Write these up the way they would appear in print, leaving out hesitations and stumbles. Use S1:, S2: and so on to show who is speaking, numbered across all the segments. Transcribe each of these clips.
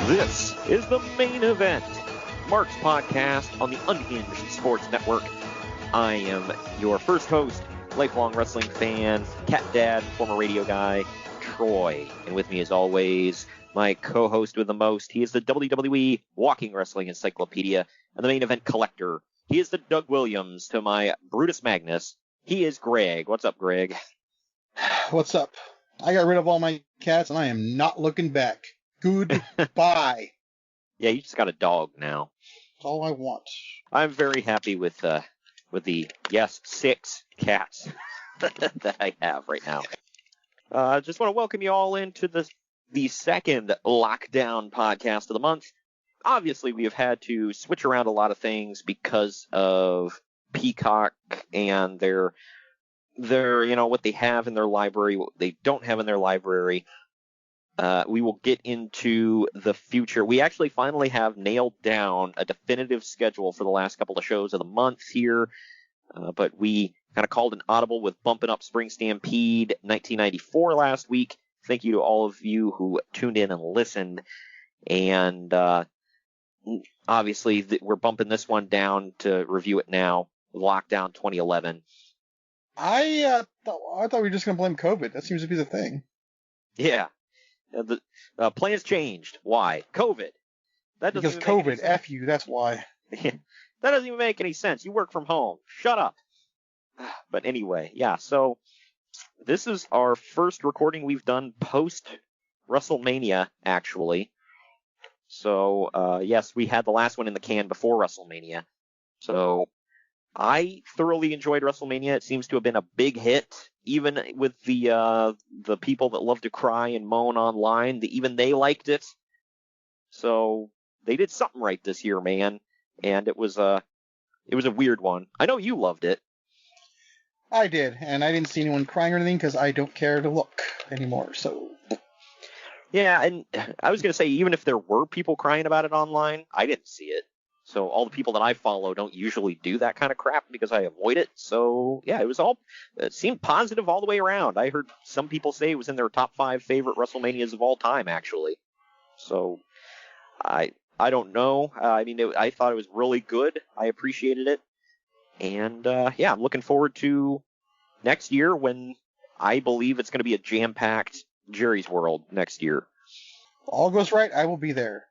S1: This is the main event, Mark's podcast on the Unhinged Sports Network. I am your first host, lifelong wrestling fan, cat dad, former radio guy, Troy. And with me as always, my co-host with the most. He is the WWE Walking Wrestling Encyclopedia and the main event collector. He is the Doug Williams to my Brutus Magnus. He is Greg. What's up, Greg?
S2: What's up? I got rid of all my cats and I am not looking back. Goodbye.
S1: Yeah, you just got a dog now.
S2: That's all I want.
S1: I'm very happy with the 6 cats that I have right now. Just want to welcome you all into the second Lockdown podcast of the month. Obviously, we have had to switch around a lot of things because of Peacock and their what they have in their library, what they don't have in their library. We will get into the future. We actually finally have nailed down a definitive schedule for the last couple of shows of the month here, but we kind of called an audible with bumping up Spring Stampede 1994 last week. Thank you to all of you who tuned in and listened, and obviously we're bumping this one down to review it now, Lockdown 2011.
S2: I thought we were just going to blame COVID. That seems to be the thing.
S1: Yeah. The plans changed. Why? COVID.
S2: Because COVID, F you, that's why.
S1: That doesn't even make any sense. You work from home. Shut up. But anyway, yeah, so this is our first recording we've done post-WrestleMania, actually. So, yes, we had the last one in the can before WrestleMania. So I thoroughly enjoyed WrestleMania. It seems to have been a big hit, even with the people that love to cry and moan online. Even they liked it. So they did something right this year, man. And it was a weird one. I know you loved it.
S2: I did, and I didn't see anyone crying or anything because I don't care to look anymore. So
S1: yeah, and I was gonna say, even if there were people crying about it online, I didn't see it. So all the people that I follow don't usually do that kind of crap because I avoid it. So yeah, it seemed positive all the way around. I heard some people say it was in their top 5 favorite WrestleManias of all time, actually. So I don't know. I thought it was really good. I appreciated it. And yeah, I'm looking forward to next year when I believe it's going to be a jam-packed Jerry's World next year.
S2: If all goes right, I will be there.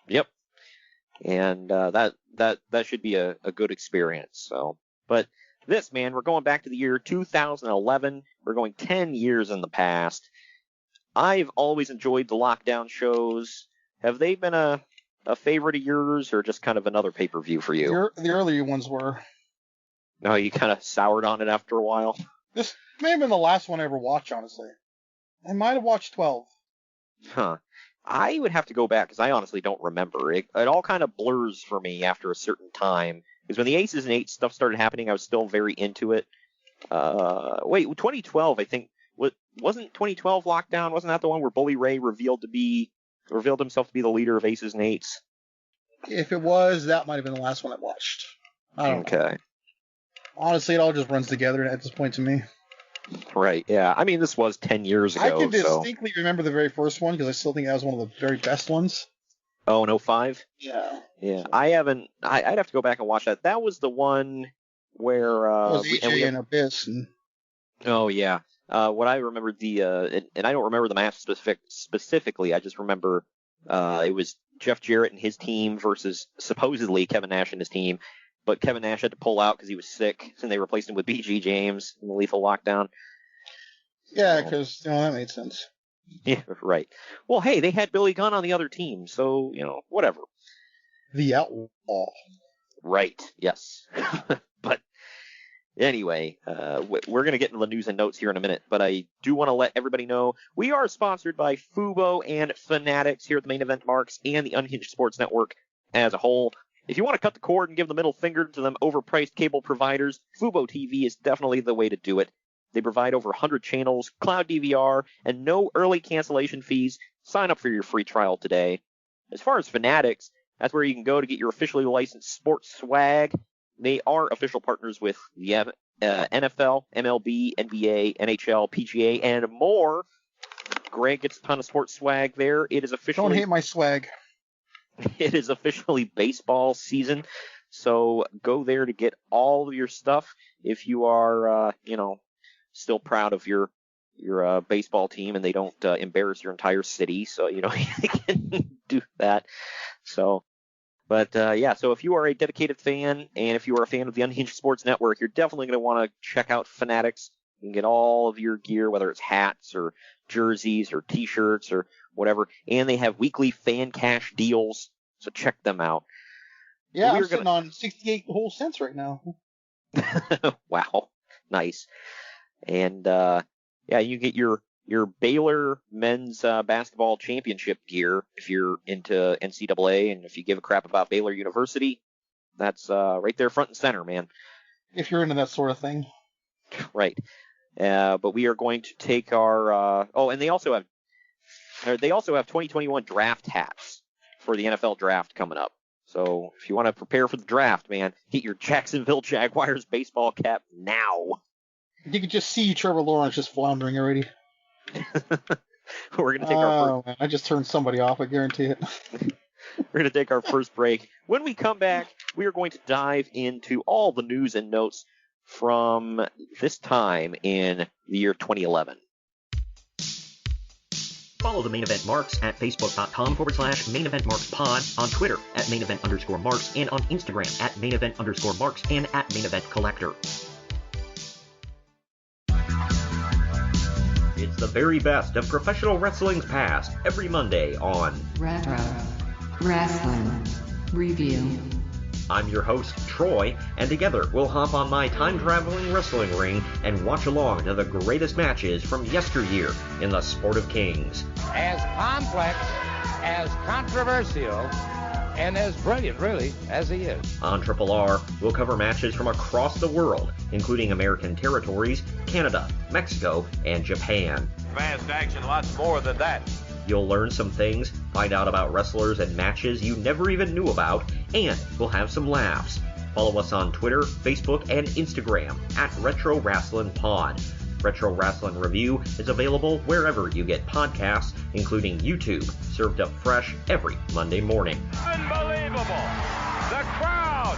S1: Yep. And that should be a good experience. So, but this, man, we're going back to the year 2011. We're going 10 years in the past. I've always enjoyed the Lockdown shows. Have they been a favorite of yours, or just kind of another pay-per-view for you?
S2: The earlier ones were.
S1: No, you kind of soured on it after a while?
S2: This may have been the last one I ever watched, honestly. I might have watched 12.
S1: Huh. I would have to go back because I honestly don't remember. It all kind of blurs for me after a certain time. Because when the Aces and Eights stuff started happening, I was still very into it. Wait, 2012, I think. Wasn't 2012 Lockdown? Wasn't that the one where Bully Ray revealed himself to be the leader of Aces and Eights?
S2: If it was, that might have been the last one I watched. I don't know. Honestly, it all just runs together at this point to me.
S1: Right, yeah. I mean, this was 10 years ago.
S2: I can distinctly remember the very first one because I still think that was one of the very best ones.
S1: Oh, in 05?
S2: Yeah.
S1: Yeah, I'd have to go back and watch that. That was the one where...
S2: it was AJ and Abyss.
S1: Oh, yeah. What I remembered and I don't remember the match specifically, I just remember it was Jeff Jarrett and his team versus supposedly Kevin Nash and his team. But Kevin Nash had to pull out because he was sick, and they replaced him with BG James in the Lethal Lockdown.
S2: Yeah, because that made sense.
S1: Yeah, right. Well, hey, they had Billy Gunn on the other team, so whatever.
S2: The Outlaw.
S1: Right. Yes. But anyway, we're gonna get into the news and notes here in a minute. But I do want to let everybody know we are sponsored by Fubo and Fanatics here at the Main Event Marks and the Unhinged Sports Network as a whole. If you want to cut the cord and give the middle finger to them overpriced cable providers, Fubo TV is definitely the way to do it. They provide over 100 channels, cloud DVR, and no early cancellation fees. Sign up for your free trial today. As far as Fanatics, that's where you can go to get your officially licensed sports swag. They are official partners with the NFL, MLB, NBA, NHL, PGA, and more. Greg gets a ton of sports swag there. It is officially...
S2: Don't hate my swag.
S1: It is officially baseball season, so go there to get all of your stuff if you are, still proud of your baseball team and they don't embarrass your entire city. So, you can do that. So, but so if you are a dedicated fan and if you are a fan of the Unhinged Sports Network, you're definitely going to want to check out Fanatics. You can get all of your gear, whether it's hats or jerseys or T-shirts or whatever. And they have weekly fan cash deals, so check them out.
S2: Yeah, I'm sitting on 68 whole cents right now.
S1: Wow, nice. And you get your Baylor men's basketball championship gear if you're into NCAA, and if you give a crap about Baylor University, that's right there front and center, man.
S2: If you're into that sort of thing.
S1: Right. But we are going to take our and they also have 2021 draft hats for the NFL draft coming up. So if you want to prepare for the draft, man, get your Jacksonville Jaguars baseball cap now.
S2: You can just see Trevor Lawrence just floundering already.
S1: We're going to take our
S2: man, I just turned somebody off, I guarantee it.
S1: We're going to take our first break. When we come back, we are going to dive into all the news and notes from this time in the year 2011.
S3: Follow the Main Event Marks at Facebook.com/Main Event Marks Pod, on Twitter at Main Event_Marks, and on Instagram at Main Event_Marks and at Main Event Collector. It's the very best of professional wrestling's past every Monday on
S4: Retro Wrestling Review.
S3: I'm your host, Troy, and together we'll hop on my time-traveling wrestling ring and watch along to the greatest matches from yesteryear in the Sport of Kings.
S5: As complex, as controversial, and as brilliant, really, as he is.
S3: On Triple R, we'll cover matches from across the world, including American territories, Canada, Mexico, and Japan.
S5: Fast action, lots more than that.
S3: You'll learn some things, find out about wrestlers and matches you never even knew about, and we'll have some laughs. Follow us on Twitter, Facebook, and Instagram at Retro Wrestling Pod. Retro Wrestling Review is available wherever you get podcasts, including YouTube, served up fresh every Monday morning.
S5: Unbelievable! The crowd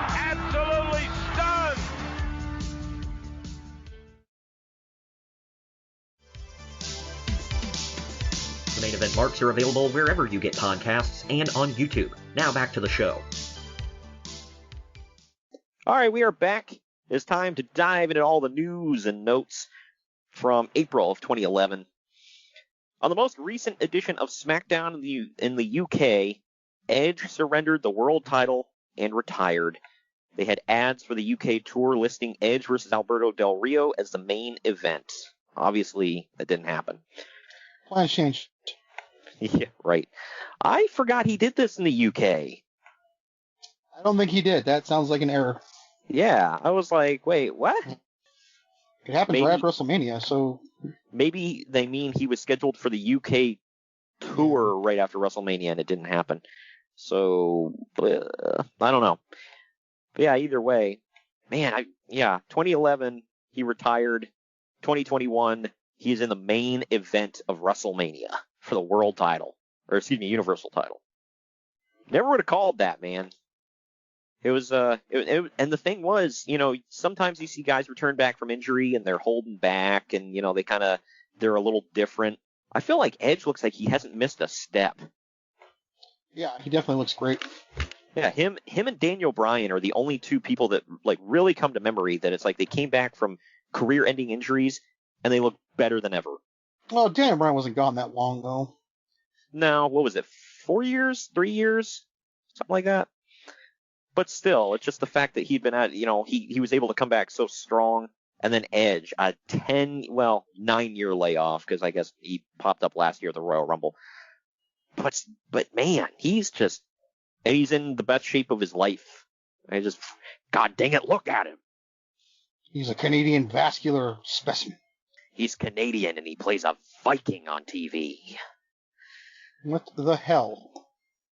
S5: absolutely stunned!
S3: The Main Event Marks are available wherever you get podcasts and on YouTube. Now back to the show.
S1: All right, we are back. It's time to dive into all the news and notes from April of 2011. On the most recent edition of SmackDown in the UK, Edge surrendered the world title and retired. They had ads for the UK tour listing Edge versus Alberto Del Rio as the main event. Obviously, that didn't happen.
S2: Plans changed.
S1: Yeah, right. I forgot he did this in the UK.
S2: I don't think he did. That sounds like an error.
S1: Yeah, I was like, wait, what?
S2: It happened right after WrestleMania, so...
S1: Maybe they mean he was scheduled for the UK tour right after WrestleMania and it didn't happen. So, I don't know. But yeah, either way. Man, 2011, he retired. 2021, he's in the main event of WrestleMania for the world title. Or, excuse me, Universal title. Never would have called that, man. It was, and the thing was, sometimes you see guys return back from injury and they're holding back and, they're a little different. I feel like Edge looks like he hasn't missed a step.
S2: Yeah, he definitely looks great.
S1: Yeah, him and Daniel Bryan are the only two people that, really come to memory that it's like they came back from career-ending injuries and they look better than ever.
S2: Well, Daniel Bryan wasn't gone that long, though.
S1: No, what was it, 4 years? 3 years? Something like that? But still, it's just the fact that he'd been he was able to come back so strong. And then Edge, a 9-year layoff, because I guess he popped up last year at the Royal Rumble. But man, he's in the best shape of his life. God dang it, look at him.
S2: He's a Canadian vascular specimen.
S1: He's Canadian and he plays a Viking on TV.
S2: What the hell?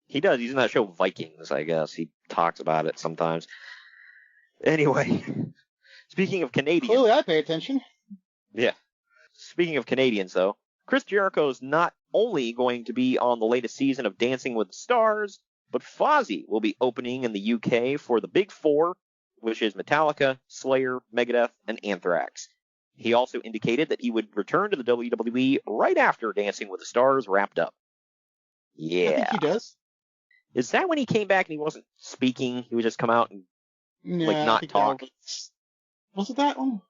S1: He does. He's in that show Vikings, I guess. He talks about it sometimes. Anyway, speaking of Canadians.
S2: Clearly I pay attention.
S1: Yeah. Speaking of Canadians, though, Chris Jericho's not only going to be on the latest season of Dancing with the Stars, but Fozzy will be opening in the UK for the Big Four, which is Metallica, Slayer, Megadeth, and Anthrax. He also indicated that he would return to the WWE right after Dancing with the Stars wrapped up. Yeah.
S2: I think he does.
S1: Is that when he came back and he wasn't speaking? He would just come out and not talk?
S2: Was it that one?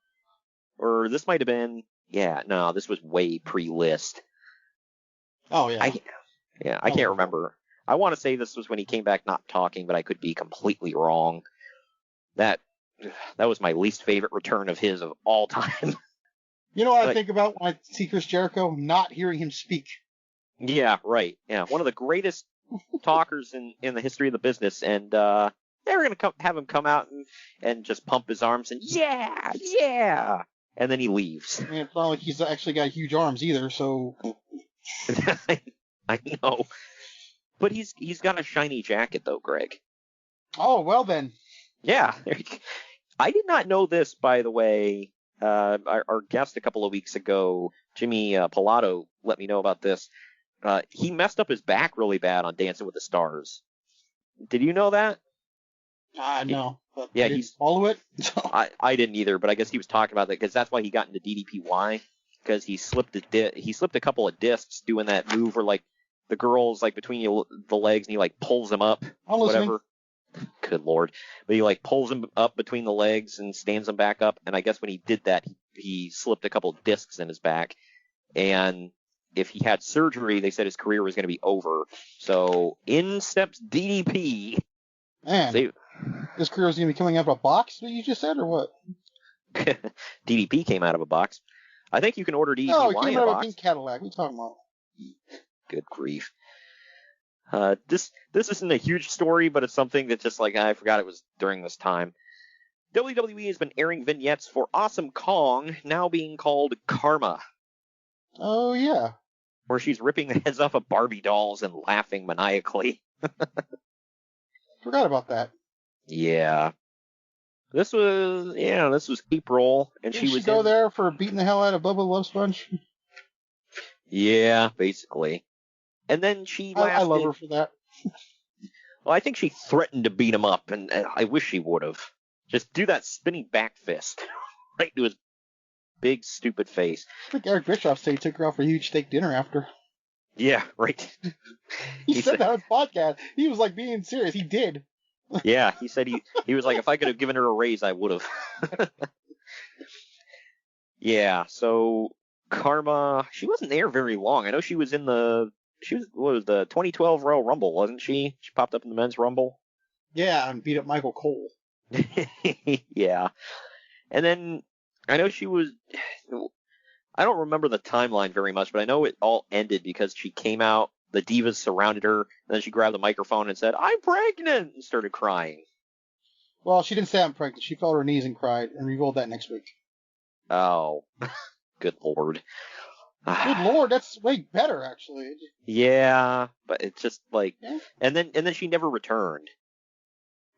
S1: Or this might have been... Yeah, no, this was way pre-list.
S2: Oh, yeah.
S1: I can't remember. I want to say this was when he came back not talking, but I could be completely wrong. That was my least favorite return of his of all time.
S2: You know what I think about when I see Chris Jericho? Not hearing him speak.
S1: Yeah, right. Yeah, one of the greatest talkers in the history of the business, and they were going to have him come out and just pump his arms and yeah, and then he leaves.
S2: I mean, it's not like he's actually got huge arms either, so...
S1: I know. But he's got a shiny jacket, though, Greg.
S2: Oh, well then.
S1: Yeah. I did not know this, by the way. Our guest a couple of weeks ago, Jimmy Pilato, let me know about this. He messed up his back really bad on Dancing with the Stars. Did you know that?
S2: No. But
S1: yeah,
S2: he's follow it.
S1: I didn't either, but I guess he was talking about that because that's why he got into DDPY, because he slipped a couple of discs doing that move where like the girl's like between the legs and he like pulls them up, whatever. Good Lord. But he like pulls them up between the legs and stands them back up, and I guess when he did that, he slipped a couple of discs in his back, and if he had surgery, they said his career was going to be over. So in steps DDP.
S2: Man, his career was going to be coming out of a box, what you just said, or what?
S1: DDP came out of a box. I think you can order DDP
S2: no,
S1: in a box.
S2: he came out of a pink Cadillac. What are you talking about?
S1: Good grief. This isn't a huge story, but it's something that just like I forgot it was during this time. WWE has been airing vignettes for Awesome Kong, now being called Karma.
S2: Oh, yeah.
S1: Where she's ripping the heads off of Barbie dolls and laughing maniacally.
S2: Forgot about that.
S1: Yeah. This was April, and
S2: Didn't she go there for beating the hell out of Bubba Love Sponge?
S1: Yeah, basically. And then she lasted...
S2: I love her for that.
S1: Well, I think she threatened to beat him up, and I wish she would have. Just do that spinning back fist right to his big, stupid face.
S2: I think Eric Bischoff said he took her out for a huge steak dinner after.
S1: Yeah, right.
S2: he said that on his podcast. He was like being serious. He did.
S1: Yeah, he said he was like, if I could have given her a raise, I would have. Yeah, so Karma, she wasn't there very long. I know she was the 2012 Royal Rumble, wasn't she? She popped up in the Men's Rumble.
S2: Yeah, and beat up Michael Cole.
S1: Yeah. And then I know she was... I don't remember the timeline very much, but I know it all ended because she came out, the divas surrounded her, and then she grabbed the microphone and said, "I'm pregnant!" and started crying.
S2: Well, she didn't say I'm pregnant. She fell to her knees and cried, and revealed that next week.
S1: Oh. Good Lord.
S2: Good Lord, that's way better, actually.
S1: Yeah, but it's just like... Yeah. And then she never returned.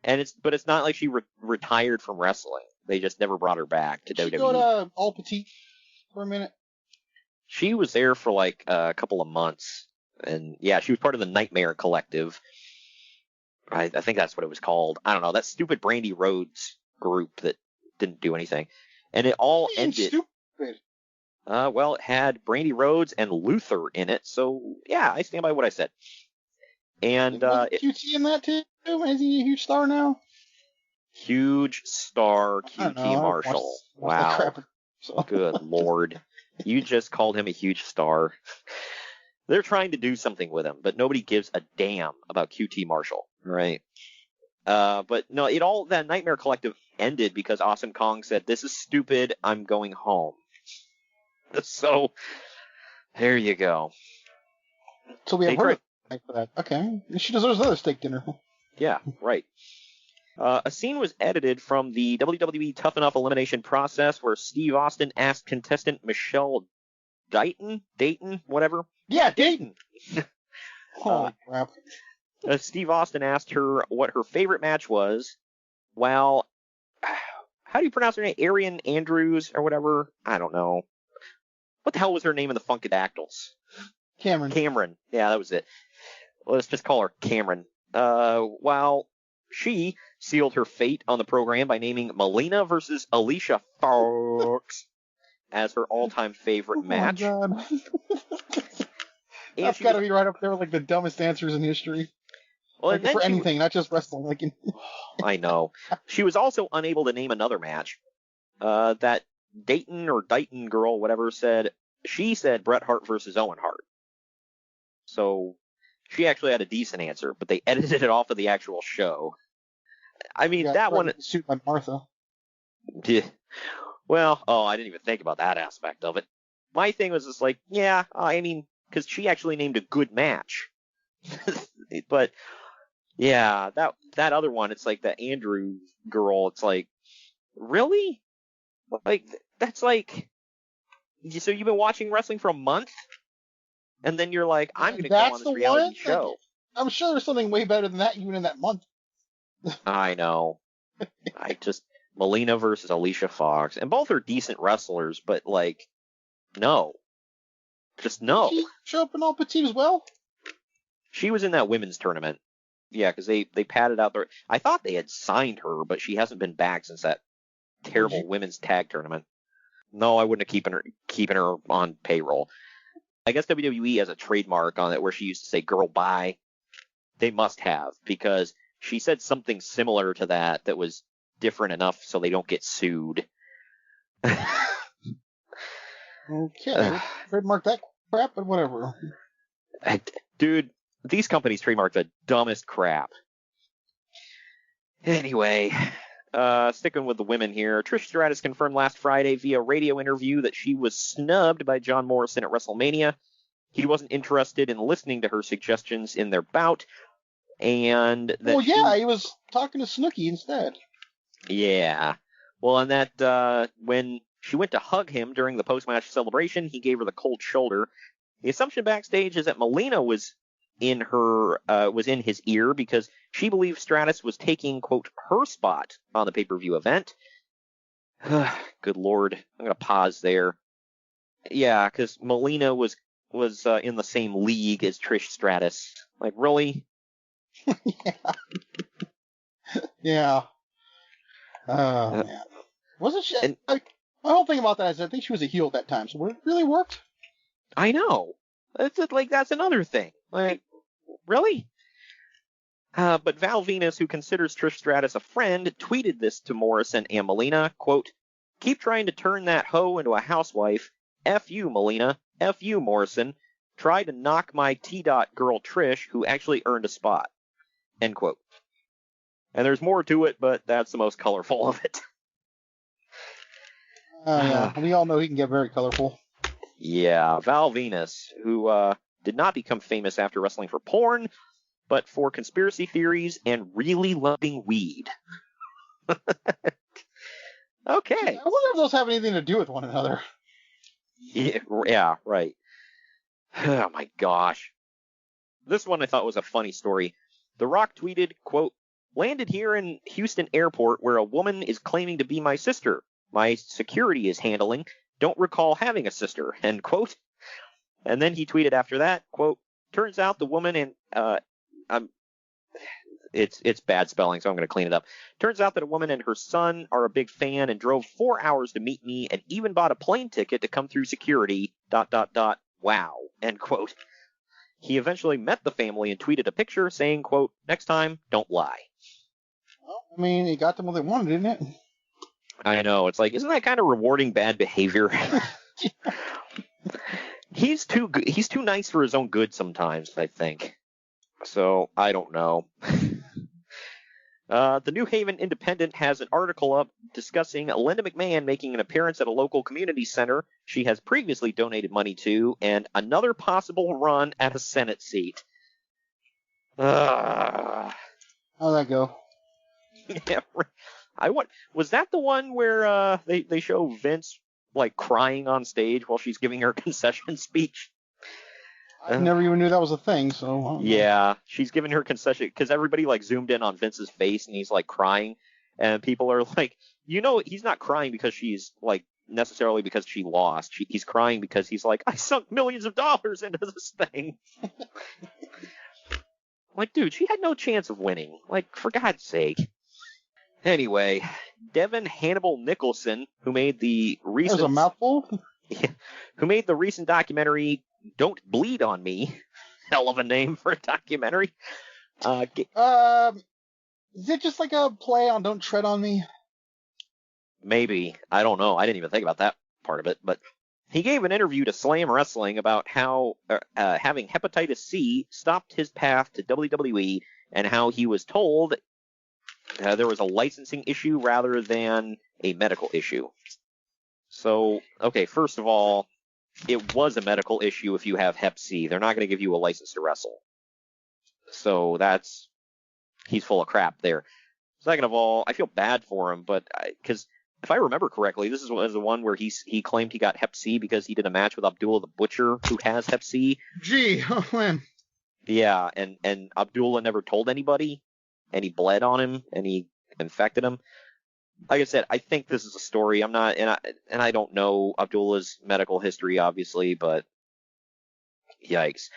S1: And it's not like she retired from wrestling. They just never brought her back to WWE.
S2: Did she go to All Petite for a minute?
S1: She was there for like a couple of months. And yeah, she was part of the Nightmare Collective. I think that's what it was called. I don't know. That stupid Brandy Rhodes group that didn't do anything. And it all ended... Stupid. Well, it had Brandy Rhodes and Luther in it, so yeah, I stand by what I said. And
S2: QT in that too? Is he a huge star now?
S1: Huge star, QT Marshall. Wow. Crap, so. Good Lord. You just called him a huge star. They're trying to do something with him, but nobody gives a damn about QT Marshall, right? But no, that Nightmare Collective ended because Awesome Kong said, "This is stupid, I'm going home." So, there you go.
S2: So we have her for that. Okay. She deserves another steak dinner.
S1: Yeah, right. A scene was edited from the WWE Tough Enough elimination process where Steve Austin asked contestant Michelle Dayton, whatever.
S2: Yeah, Dayton. Holy crap.
S1: Steve Austin asked her what her favorite match was. Well, how do you pronounce her name? Arian Andrews or whatever? I don't know. what the hell was her name in the Funkadactyls?
S2: Cameron.
S1: Yeah, that was it. Let's just call her Cameron. While she sealed her fate on the program by naming Melina versus Alicia Fox as her all-time favorite match.
S2: Oh, my God. That's got to be right up there with, like, the dumbest answers in history. Well, like, for anything, not just wrestling. Like,
S1: I know. She was also unable to name another match. That Dayton girl, whatever, she said Bret Hart versus Owen Hart. So she actually had a decent answer, but they edited it off of the actual show. I mean, that one.
S2: Suit by Martha.
S1: Yeah. Well, I didn't even think about that aspect of it. My thing was just like, yeah, I mean, because she actually named a good match. But yeah, that other one, it's like the Andrew girl. It's like, really? Like, that's like, so you've been watching wrestling for a month? And then you're like, I'm going to go on this reality show.
S2: Like, I'm sure there's something way better than that even in that month.
S1: I know. Melina versus Alicia Fox. And both are decent wrestlers, but, like, no. Just no.
S2: Did she show up in All Petite as well?
S1: She was in that women's tournament. Yeah, because they padded out there. I thought they had signed her, but she hasn't been back since that terrible women's tag tournament. No, I wouldn't have keeping her on payroll. I guess WWE has a trademark on it where she used to say "girl bye." They must have, because she said something similar to that was different enough so they don't get sued.
S2: Okay, trademark that crap, but whatever.
S1: Dude, these companies trademark the dumbest crap. Anyway, sticking with the women here, Trish Stratus confirmed last Friday via radio interview that she was snubbed by John Morrison at WrestleMania. He wasn't interested in listening to her suggestions in their bout, and that
S2: he was talking to Snooki instead.
S1: Yeah. Well, and that when she went to hug him during the post-match celebration, he gave her the cold shoulder. The assumption backstage is that Melina was in his ear because she believed Stratus was taking, quote, her spot on the pay-per-view event. Good Lord. I'm going to pause there. Yeah, because Melina was in the same league as Trish Stratus. Like, really?
S2: Yeah. Man. Wasn't she? My whole thing about that is I think she was a heel at that time, so it really worked.
S1: I know. That's another thing. Like, really? But Val Venus, who considers Trish Stratus a friend, tweeted this to Morrison and Melina, quote, "Keep trying to turn that hoe into a housewife. F you, Melina. F you, Morrison. Try to knock my T-Dot girl Trish, who actually earned a spot." End quote. And there's more to it, but that's the most colorful of it.
S2: Yeah, we all know he can get very colorful.
S1: Yeah, Val Venus, who did not become famous after wrestling for porn, but for conspiracy theories and really loving weed. Okay.
S2: I wonder if those have anything to do with one another.
S1: Yeah, right. Oh my gosh. This one I thought was a funny story. The Rock tweeted, quote, "Landed here in Houston airport where a woman is claiming to be my sister. My security is handling. Don't recall having a sister," end quote. And then he tweeted after that, quote, "Turns out the woman and it's bad spelling, so I'm going to clean it up. Turns out that a woman and her son are a big fan and drove 4 hours to meet me and even bought a plane ticket to come through security, ... Wow, end quote. He eventually met the family and tweeted a picture saying, quote, "Next time, don't lie."
S2: Well, I mean, he got them what they wanted, didn't it?
S1: I know. It's like, isn't that kind of rewarding bad behavior? He's too nice for his own good sometimes, I think. So, I don't know. The New Haven Independent has an article up discussing Linda McMahon making an appearance at a local community center she has previously donated money to, and another possible run at a Senate seat.
S2: How'd that go?
S1: Yeah, was that the one where they show Vince like crying on stage while she's giving her concession speech?
S2: I never even knew that was a thing, so...
S1: Yeah, she's giving her concession, because everybody, like, zoomed in on Vince's face, and he's, like, crying, and people are like, he's not crying because she's, like, necessarily because she lost. He's crying because he's like, I sunk millions of dollars into this thing. Like, dude, she had no chance of winning. Like, for God's sake. Anyway, Devin Hannibal Nicholson, who made the recent...
S2: That was a mouthful?
S1: Who made the recent documentary Don't Bleed on Me. Hell of a name for a documentary.
S2: Is it just like a play on Don't Tread on Me?
S1: Maybe. I don't know. I didn't even think about that part of it. But he gave an interview to Slam Wrestling about how having hepatitis C stopped his path to WWE and how he was told there was a licensing issue rather than a medical issue. So, okay, first of all, it was a medical issue if you have Hep C. They're not going to give you a license to wrestle. So he's full of crap there. Second of all, I feel bad for him, but because if I remember correctly, this is the one where he claimed he got Hep C because he did a match with Abdullah the Butcher, who has Hep C.
S2: Gee, oh man.
S1: Yeah, and Abdullah never told anybody, and he bled on him, and he infected him. Like I said, I think this is a story. I'm not, and I don't know Abdullah's medical history, obviously, but yikes.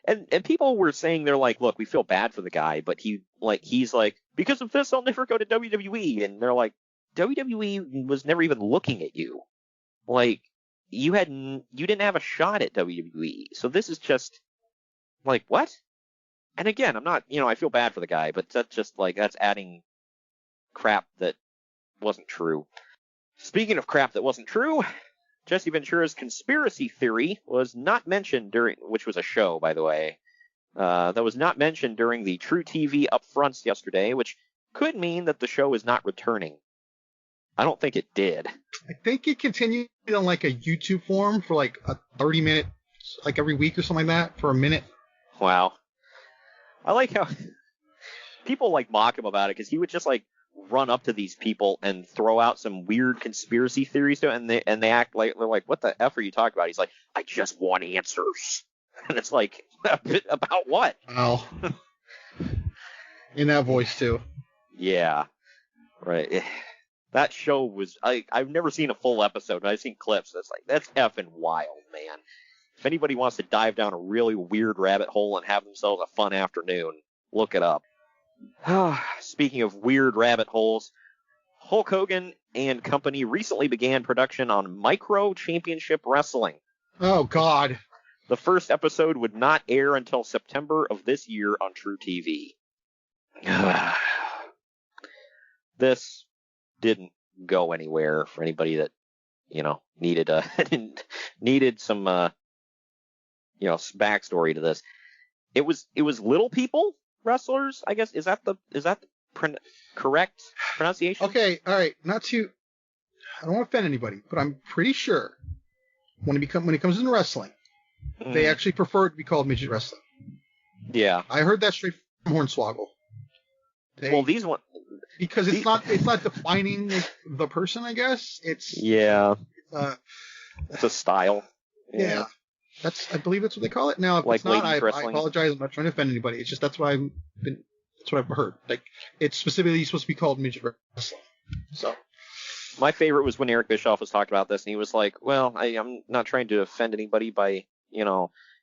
S1: And people were saying, they're like, look, we feel bad for the guy, but he's like, because of this, I'll never go to WWE. And they're like, WWE was never even looking at you. Like, you didn't have a shot at WWE. So this is just like, what? And again, I'm not, I feel bad for the guy, but that's just like, that's adding crap that wasn't true. Speaking of crap that wasn't true, Jesse Ventura's conspiracy theory was not mentioned which was a show, by the way, that was not mentioned during the True TV upfronts yesterday, which could mean that the show is not returning. I don't think it did.
S2: I think it continued on like a YouTube form for like a 30-minute, like every week or something like that, for a minute.
S1: Wow. I like how people like mock him about it, because he would just like run up to these people and throw out some weird conspiracy theories to them, and they act like they're like, what the F are you talking about? He's like, I just want answers. And it's like, about what?
S2: Wow. In that voice too.
S1: Yeah. Right. That show was, I've never seen a full episode, but I've seen clips. That's effing wild, man. If anybody wants to dive down a really weird rabbit hole and have themselves a fun afternoon, look it up. Speaking of weird rabbit holes, Hulk Hogan and company recently began production on Micro Championship Wrestling.
S2: Oh, God.
S1: The first episode would not air until September of this year on True TV. This didn't go anywhere for anybody that, needed some, backstory to this. It was little people wrestlers, I guess. Is that the correct pronunciation?
S2: Okay, all right. I don't want to offend anybody, but I'm pretty sure when it comes into wrestling, they actually prefer it to be called midget wrestling.
S1: Yeah,
S2: I heard that straight from Hornswoggle.
S1: These one
S2: because it's not defining the person, I guess. It's
S1: a style.
S2: Yeah. I believe that's what they call it. Now, if
S1: like
S2: it's not, I
S1: wrestling.
S2: apologize. I'm not trying to offend anybody. It's just that's what I've heard. Like, it's specifically supposed to be called midget wrestling. So,
S1: my favorite was when Eric Bischoff was talking about this, and he was like, "Well, I'm not trying to offend anybody by,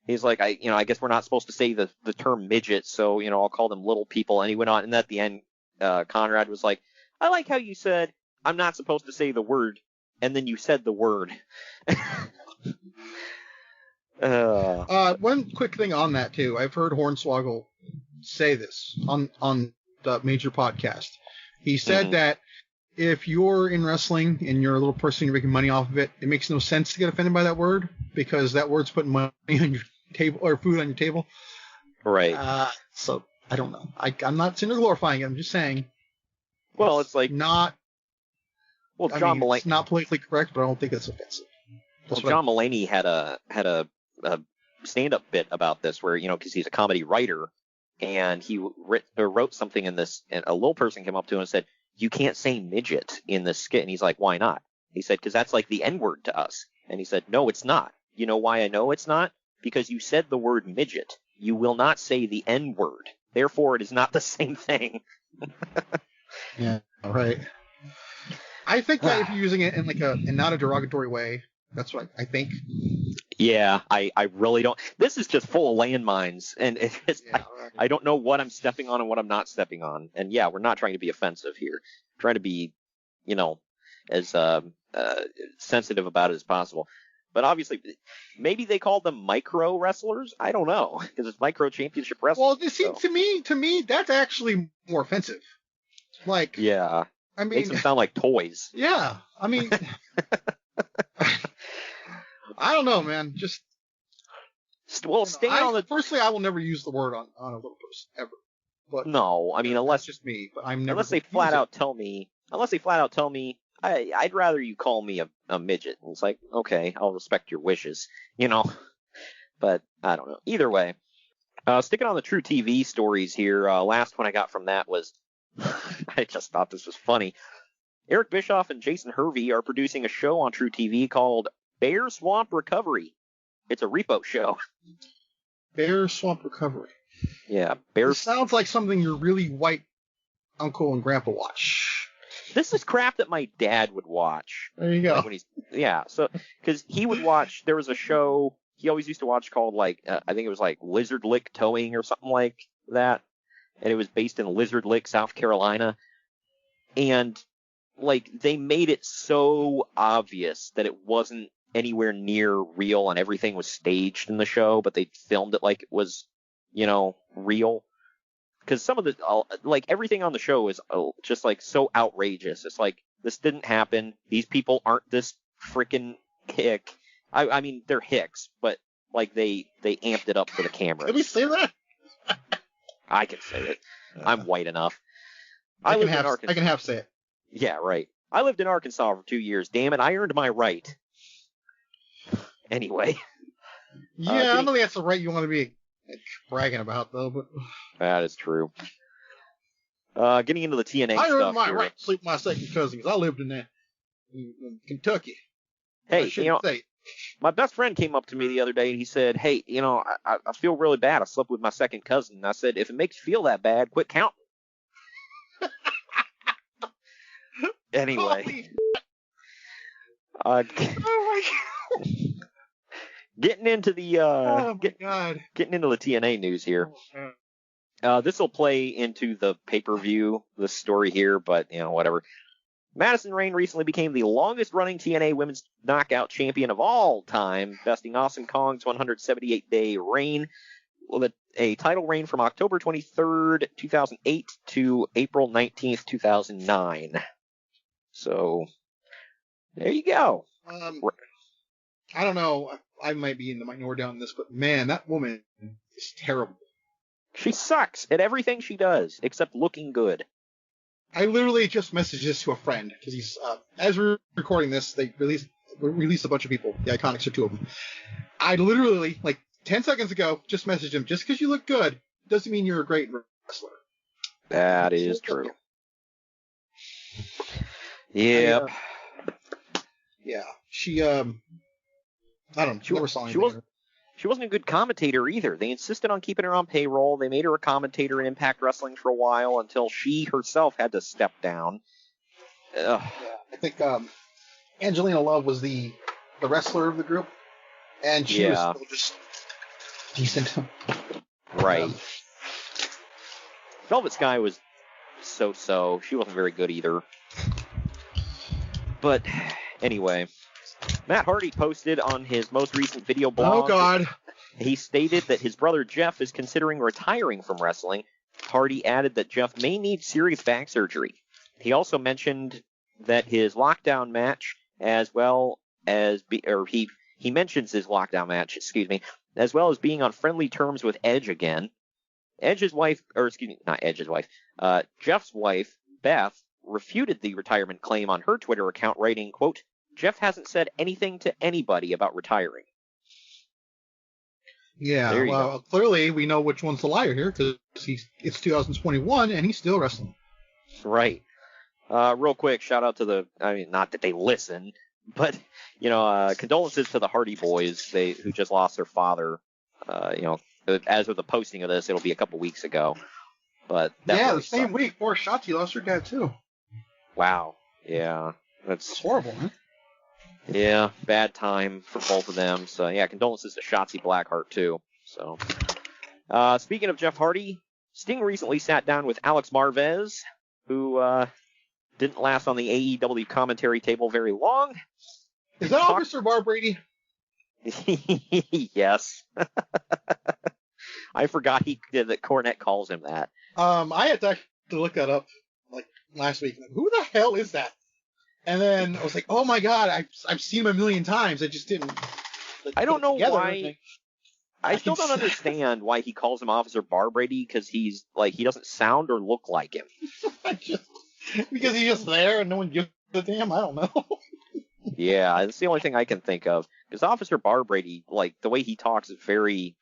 S1: he's like, I guess we're not supposed to say the term midget, so I'll call them little people." And he went on, and at the end, Conrad was like, "I like how you said I'm not supposed to say the word, and then you said the word."
S2: One quick thing on that too. I've heard Hornswoggle say this on the major podcast. He said that if you're in wrestling and you're a little person, you're making money off of it, it makes no sense to get offended by that word because that word's putting money on your table or food on your table.
S1: Right.
S2: So I don't know. I'm not sitting there glorifying it. I'm just saying.
S1: Well, it's like
S2: not.
S1: Well, John Mulaney.
S2: It's not politically correct, but I don't think it's offensive.
S1: John Mulaney had a stand-up bit about this where, because he's a comedy writer, and he wrote something in this, and a little person came up to him and said, "You can't say midget in this skit." And he's like, "Why not?" He said, "Because that's like the N-word to us." And he said, "No, it's not. You know why I know it's not? Because you said the word midget. You will not say the N-word. Therefore, it is not the same thing."
S2: Yeah, right. I think that if you're using it in like in not a derogatory way, that's what I think.
S1: Yeah, I really don't. This is just full of landmines, and I don't know what I'm stepping on and what I'm not stepping on. And yeah, we're not trying to be offensive here. We're trying to be, as sensitive about it as possible. But obviously, maybe they called them micro wrestlers. I don't know, because it's micro championship wrestling.
S2: Well, to me, that's actually more offensive. Like,
S1: yeah,
S2: I mean,
S1: makes them sound like toys.
S2: Yeah, I mean, I don't know, man. Just Firstly, I will never use the word on a little person ever. But
S1: no, I mean, unless
S2: just me. But I'm never.
S1: Unless they flat out tell me. I'd rather you call me a midget. And it's like, okay, I'll respect your wishes, But I don't know. Either way, sticking on the True TV stories here. Last one I got from that was, I just thought this was funny. Eric Bischoff and Jason Hervey are producing a show on True TV called Bear Swamp Recovery. It's a repo show.
S2: Bear Swamp Recovery.
S1: Yeah, Bear.
S2: It sounds like something your really white uncle and grandpa watch.
S1: This is crap that my dad would watch.
S2: There you go.
S1: Because he would watch, there was a show he always used to watch called, I think it was like Lizard Lick Towing or something like that. And it was based in Lizard Lick, South Carolina. And, they made it so obvious that it wasn't anywhere near real and everything was staged in the show, but they filmed it like it was, real. Because some of the, everything on the show is just, so outrageous. It's like, this didn't happen. These people aren't this freaking hick. I mean, they're hicks, but, they amped it up for the camera.
S2: Can we say that?
S1: I can say it. I'm white enough.
S2: I can half say it.
S1: Yeah, right. I lived in Arkansas for 2 years. Damn it, I earned my right. Anyway.
S2: Yeah, I don't think that's the right you want to be bragging about, though. But
S1: that is true. Getting into the TNA stuff.
S2: I earned my
S1: here.
S2: right to sleep with my second cousin because I lived in Kentucky.
S1: Hey, my best friend came up to me the other day and he said, "Hey, I feel really bad. I slept with my second cousin." And I said, "If it makes you feel that bad, quit counting." Anyway.
S2: Oh my God.
S1: Getting into the getting into the TNA news here. This will play into the pay-per-view, this story here, but whatever. Madison Rayne recently became the longest-running TNA Women's Knockout Champion of all time, besting Awesome Kong's 178-day reign with a title reign from October 23rd, 2008 to April 19th, 2009. So there you go.
S2: I don't know. I might be in the minority on this, but man, that woman is terrible.
S1: She sucks at everything she does, except looking good.
S2: I literally just messaged this to a friend, because he's, as we're recording this, they released a bunch of people. The Iconics are two of them. I literally, 10 seconds ago, just messaged him, just because you look good, doesn't mean you're a great wrestler.
S1: That is true. Yep.
S2: Yeah. She, I don't know.
S1: She wasn't a good commentator either. They insisted on keeping her on payroll. They made her a commentator in Impact Wrestling for a while until she herself had to step down.
S2: Yeah, I think Angelina Love was the wrestler of the group, and she was still just decent.
S1: Right. Velvet Sky was so-so. She wasn't very good either. But anyway, Matt Hardy posted on his most recent video blog.
S2: Oh, God.
S1: He stated that his brother Jeff is considering retiring from wrestling. Hardy added that Jeff may need serious back surgery. He also mentioned that his lockdown match, as well as he mentions his lockdown match, as well as being on friendly terms with Edge again. Jeff's wife, Beth, refuted the retirement claim on her Twitter account, writing, quote, "Jeff hasn't said anything to anybody about retiring."
S2: Yeah, well, clearly we know which one's the liar here, because it's 2021 and he's still wrestling.
S1: Right. Real quick, shout out to not that they listen, but, condolences to the Hardy boys, who just lost their father. As of the posting of this, it'll be a couple weeks ago. But that
S2: the same week, poor Shotzi lost her dad too.
S1: Wow. Yeah.
S2: It's horrible, huh?
S1: Yeah, bad time for both of them. So, yeah, condolences to Shotzi Blackheart, too. So, speaking of Jeff Hardy, Sting recently sat down with Alex Marvez, who didn't last on the AEW commentary table very long.
S2: Is that Officer Bar Brady?
S1: Yes. I forgot that Cornette calls him that.
S2: I had to look that up like last week. Who the hell is that? And then I was like, oh my god, I've seen him a million times. I just didn't.
S1: I don't know why. I still don't understand why he calls him Officer Bar Brady, because he doesn't sound or look like him.
S2: Because he's just there and no one gives a damn. I don't know.
S1: Yeah, it's the only thing I can think of. Because Officer Bar Brady, like, the way he talks is very,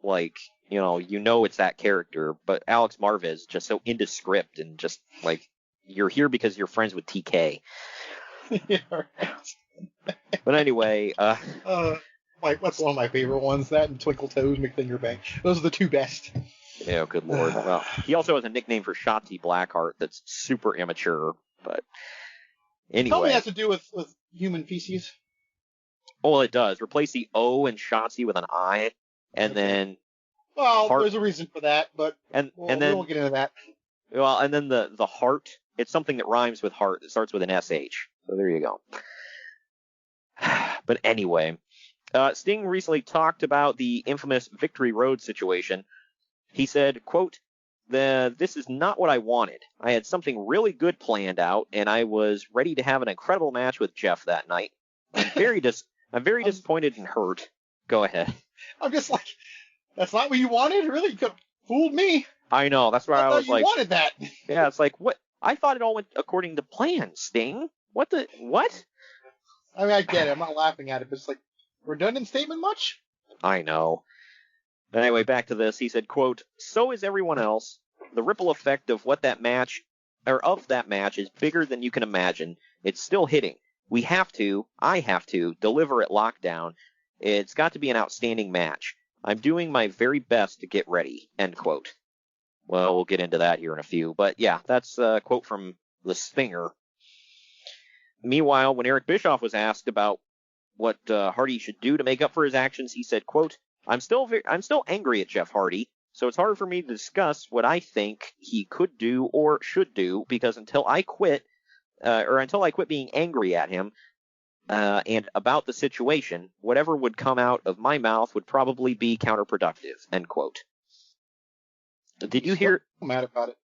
S1: like, you know it's that character. But Alex Marvez is just so indescript and just, like, you're here because you're friends with TK.
S2: Yeah, right.
S1: But anyway,
S2: that's one of my favorite ones. That and Twinkle Toes, McFinger Bang. Those are the two best.
S1: Yeah, good lord. Well, he also has a nickname for Shotzi Blackheart that's super immature. But anyway,
S2: Tell me it has to do with human feces.
S1: Well, it does. Replace the O in Shotzi with an I, and
S2: Okay.
S1: then
S2: there's a reason for that, but we won't get into that.
S1: Well, and then the heart. It's something that rhymes with heart. It starts with an SH. So there you go. But anyway, Sting recently talked about the infamous Victory Road situation. He said, quote, "This is not what I wanted. I had something really good planned out, and I was ready to have an incredible match with Jeff that night. I'm very disappointed and hurt." Go ahead.
S2: I'm just like, that's not what you wanted? Really? You could have fooled me.
S1: I know. That's why I was like,
S2: you wanted that.
S1: Yeah, it's like, what? I thought it all went according to plan, Sting. What?
S2: I mean, I get it. I'm not laughing at it, but it's like, redundant statement much?
S1: I know. Anyway, back to this. He said, quote, "So is everyone else. The ripple effect of that match is bigger than you can imagine. It's still hitting. I have to deliver at Lockdown. It's got to be an outstanding match. I'm doing my very best to get ready," end quote. Well, we'll get into that here in a few. But yeah, that's a quote from the Stinger. Meanwhile, when Eric Bischoff was asked about what Hardy should do to make up for his actions, he said, quote, I'm still angry at Jeff Hardy, so it's hard for me to discuss what I think he could do or should do, because until I quit being angry at him and about the situation, whatever would come out of my mouth would probably be counterproductive, end quote. Did you hear?
S2: I'm mad about it.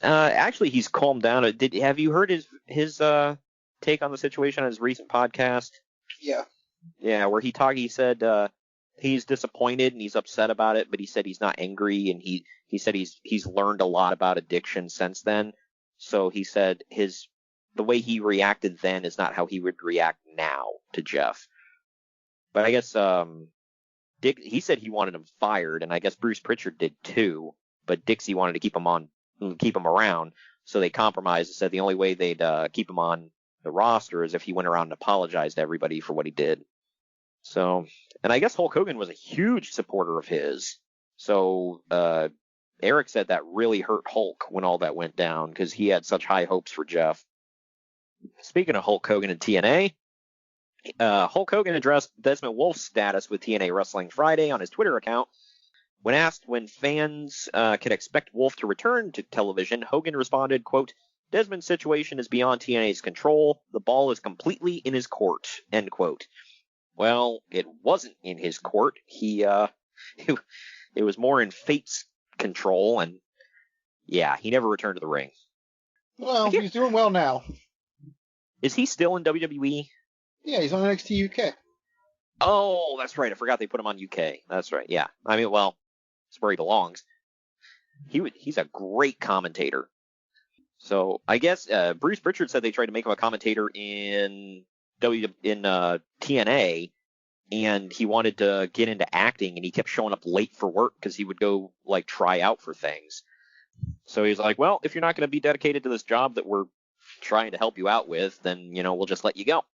S1: Actually, he's calmed down. Have you heard his take on the situation on his recent podcast?
S2: Yeah.
S1: Yeah, where he said he's disappointed and he's upset about it, but he said he's not angry, and he said he's learned a lot about addiction since then. So he said the way he reacted then is not how he would react now to Jeff. But I guess he said he wanted him fired, and I guess Bruce Pritchard did too. But Dixie wanted to keep him around, so they compromised and said the only way they'd keep him on the roster is if he went around and apologized to everybody for what he did. So, and I guess Hulk Hogan was a huge supporter of his. So Eric said that really hurt Hulk when all that went down, because he had such high hopes for Jeff. Speaking of Hulk Hogan and TNA, Hulk Hogan addressed Desmond Wolfe's status with TNA Wrestling Friday on his Twitter account. When asked when fans could expect Wolfe to return to television, Hogan responded, quote, "Desmond's situation is beyond TNA's control. The ball is completely in his court," end quote. Well, it wasn't in his court. It was more in fate's control, and yeah, he never returned to the ring.
S2: Well, he's doing well now.
S1: Is he still in WWE?
S2: Yeah, he's on NXT UK.
S1: Oh, that's right. I forgot they put him on UK. That's right. Yeah. I mean, well, it's where he belongs. He's a great commentator. So I guess Bruce Pritchard said they tried to make him a commentator in TNA, and he wanted to get into acting, and he kept showing up late for work because he would go like try out for things. So he's like, well, if you're not going to be dedicated to this job that we're trying to help you out with, then we'll just let you go.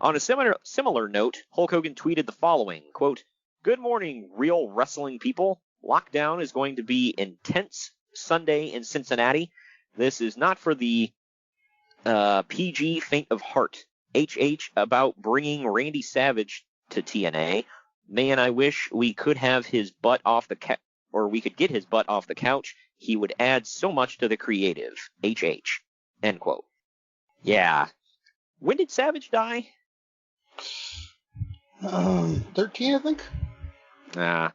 S1: On a similar note, Hulk Hogan tweeted the following, quote, "Good morning, real wrestling people. Lockdown is going to be intense Sunday in Cincinnati. This is not for the PG Faint of Heart. HH about bringing Randy Savage to TNA. Man, I wish we could have his butt off the or we could get his butt off the couch. He would add so much to the creative. HH. End quote. Yeah. When did Savage die?
S2: 13, I think.
S1: Yeah,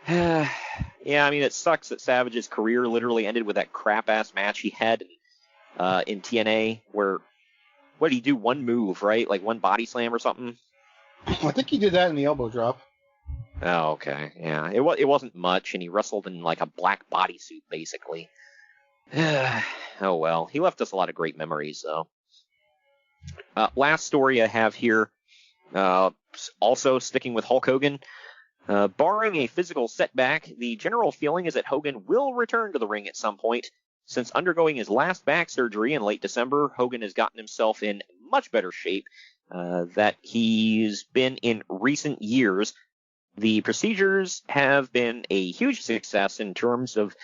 S1: I mean, it sucks that Savage's career literally ended with that crap-ass match he had in TNA where, what did he do? One move, right? Like one body slam or something?
S2: I think he did that in the elbow drop.
S1: Oh, okay. Yeah, it wasn't much, and he wrestled in like a black bodysuit, basically. Oh, well. He left us a lot of great memories, though. Last story I have here, also sticking with Hulk Hogan. Barring a physical setback, the general feeling is that Hogan will return to the ring at some point. Since undergoing his last back surgery in late December, Hogan has gotten himself in much better shape that he's been in recent years. The procedures have been a huge success in terms of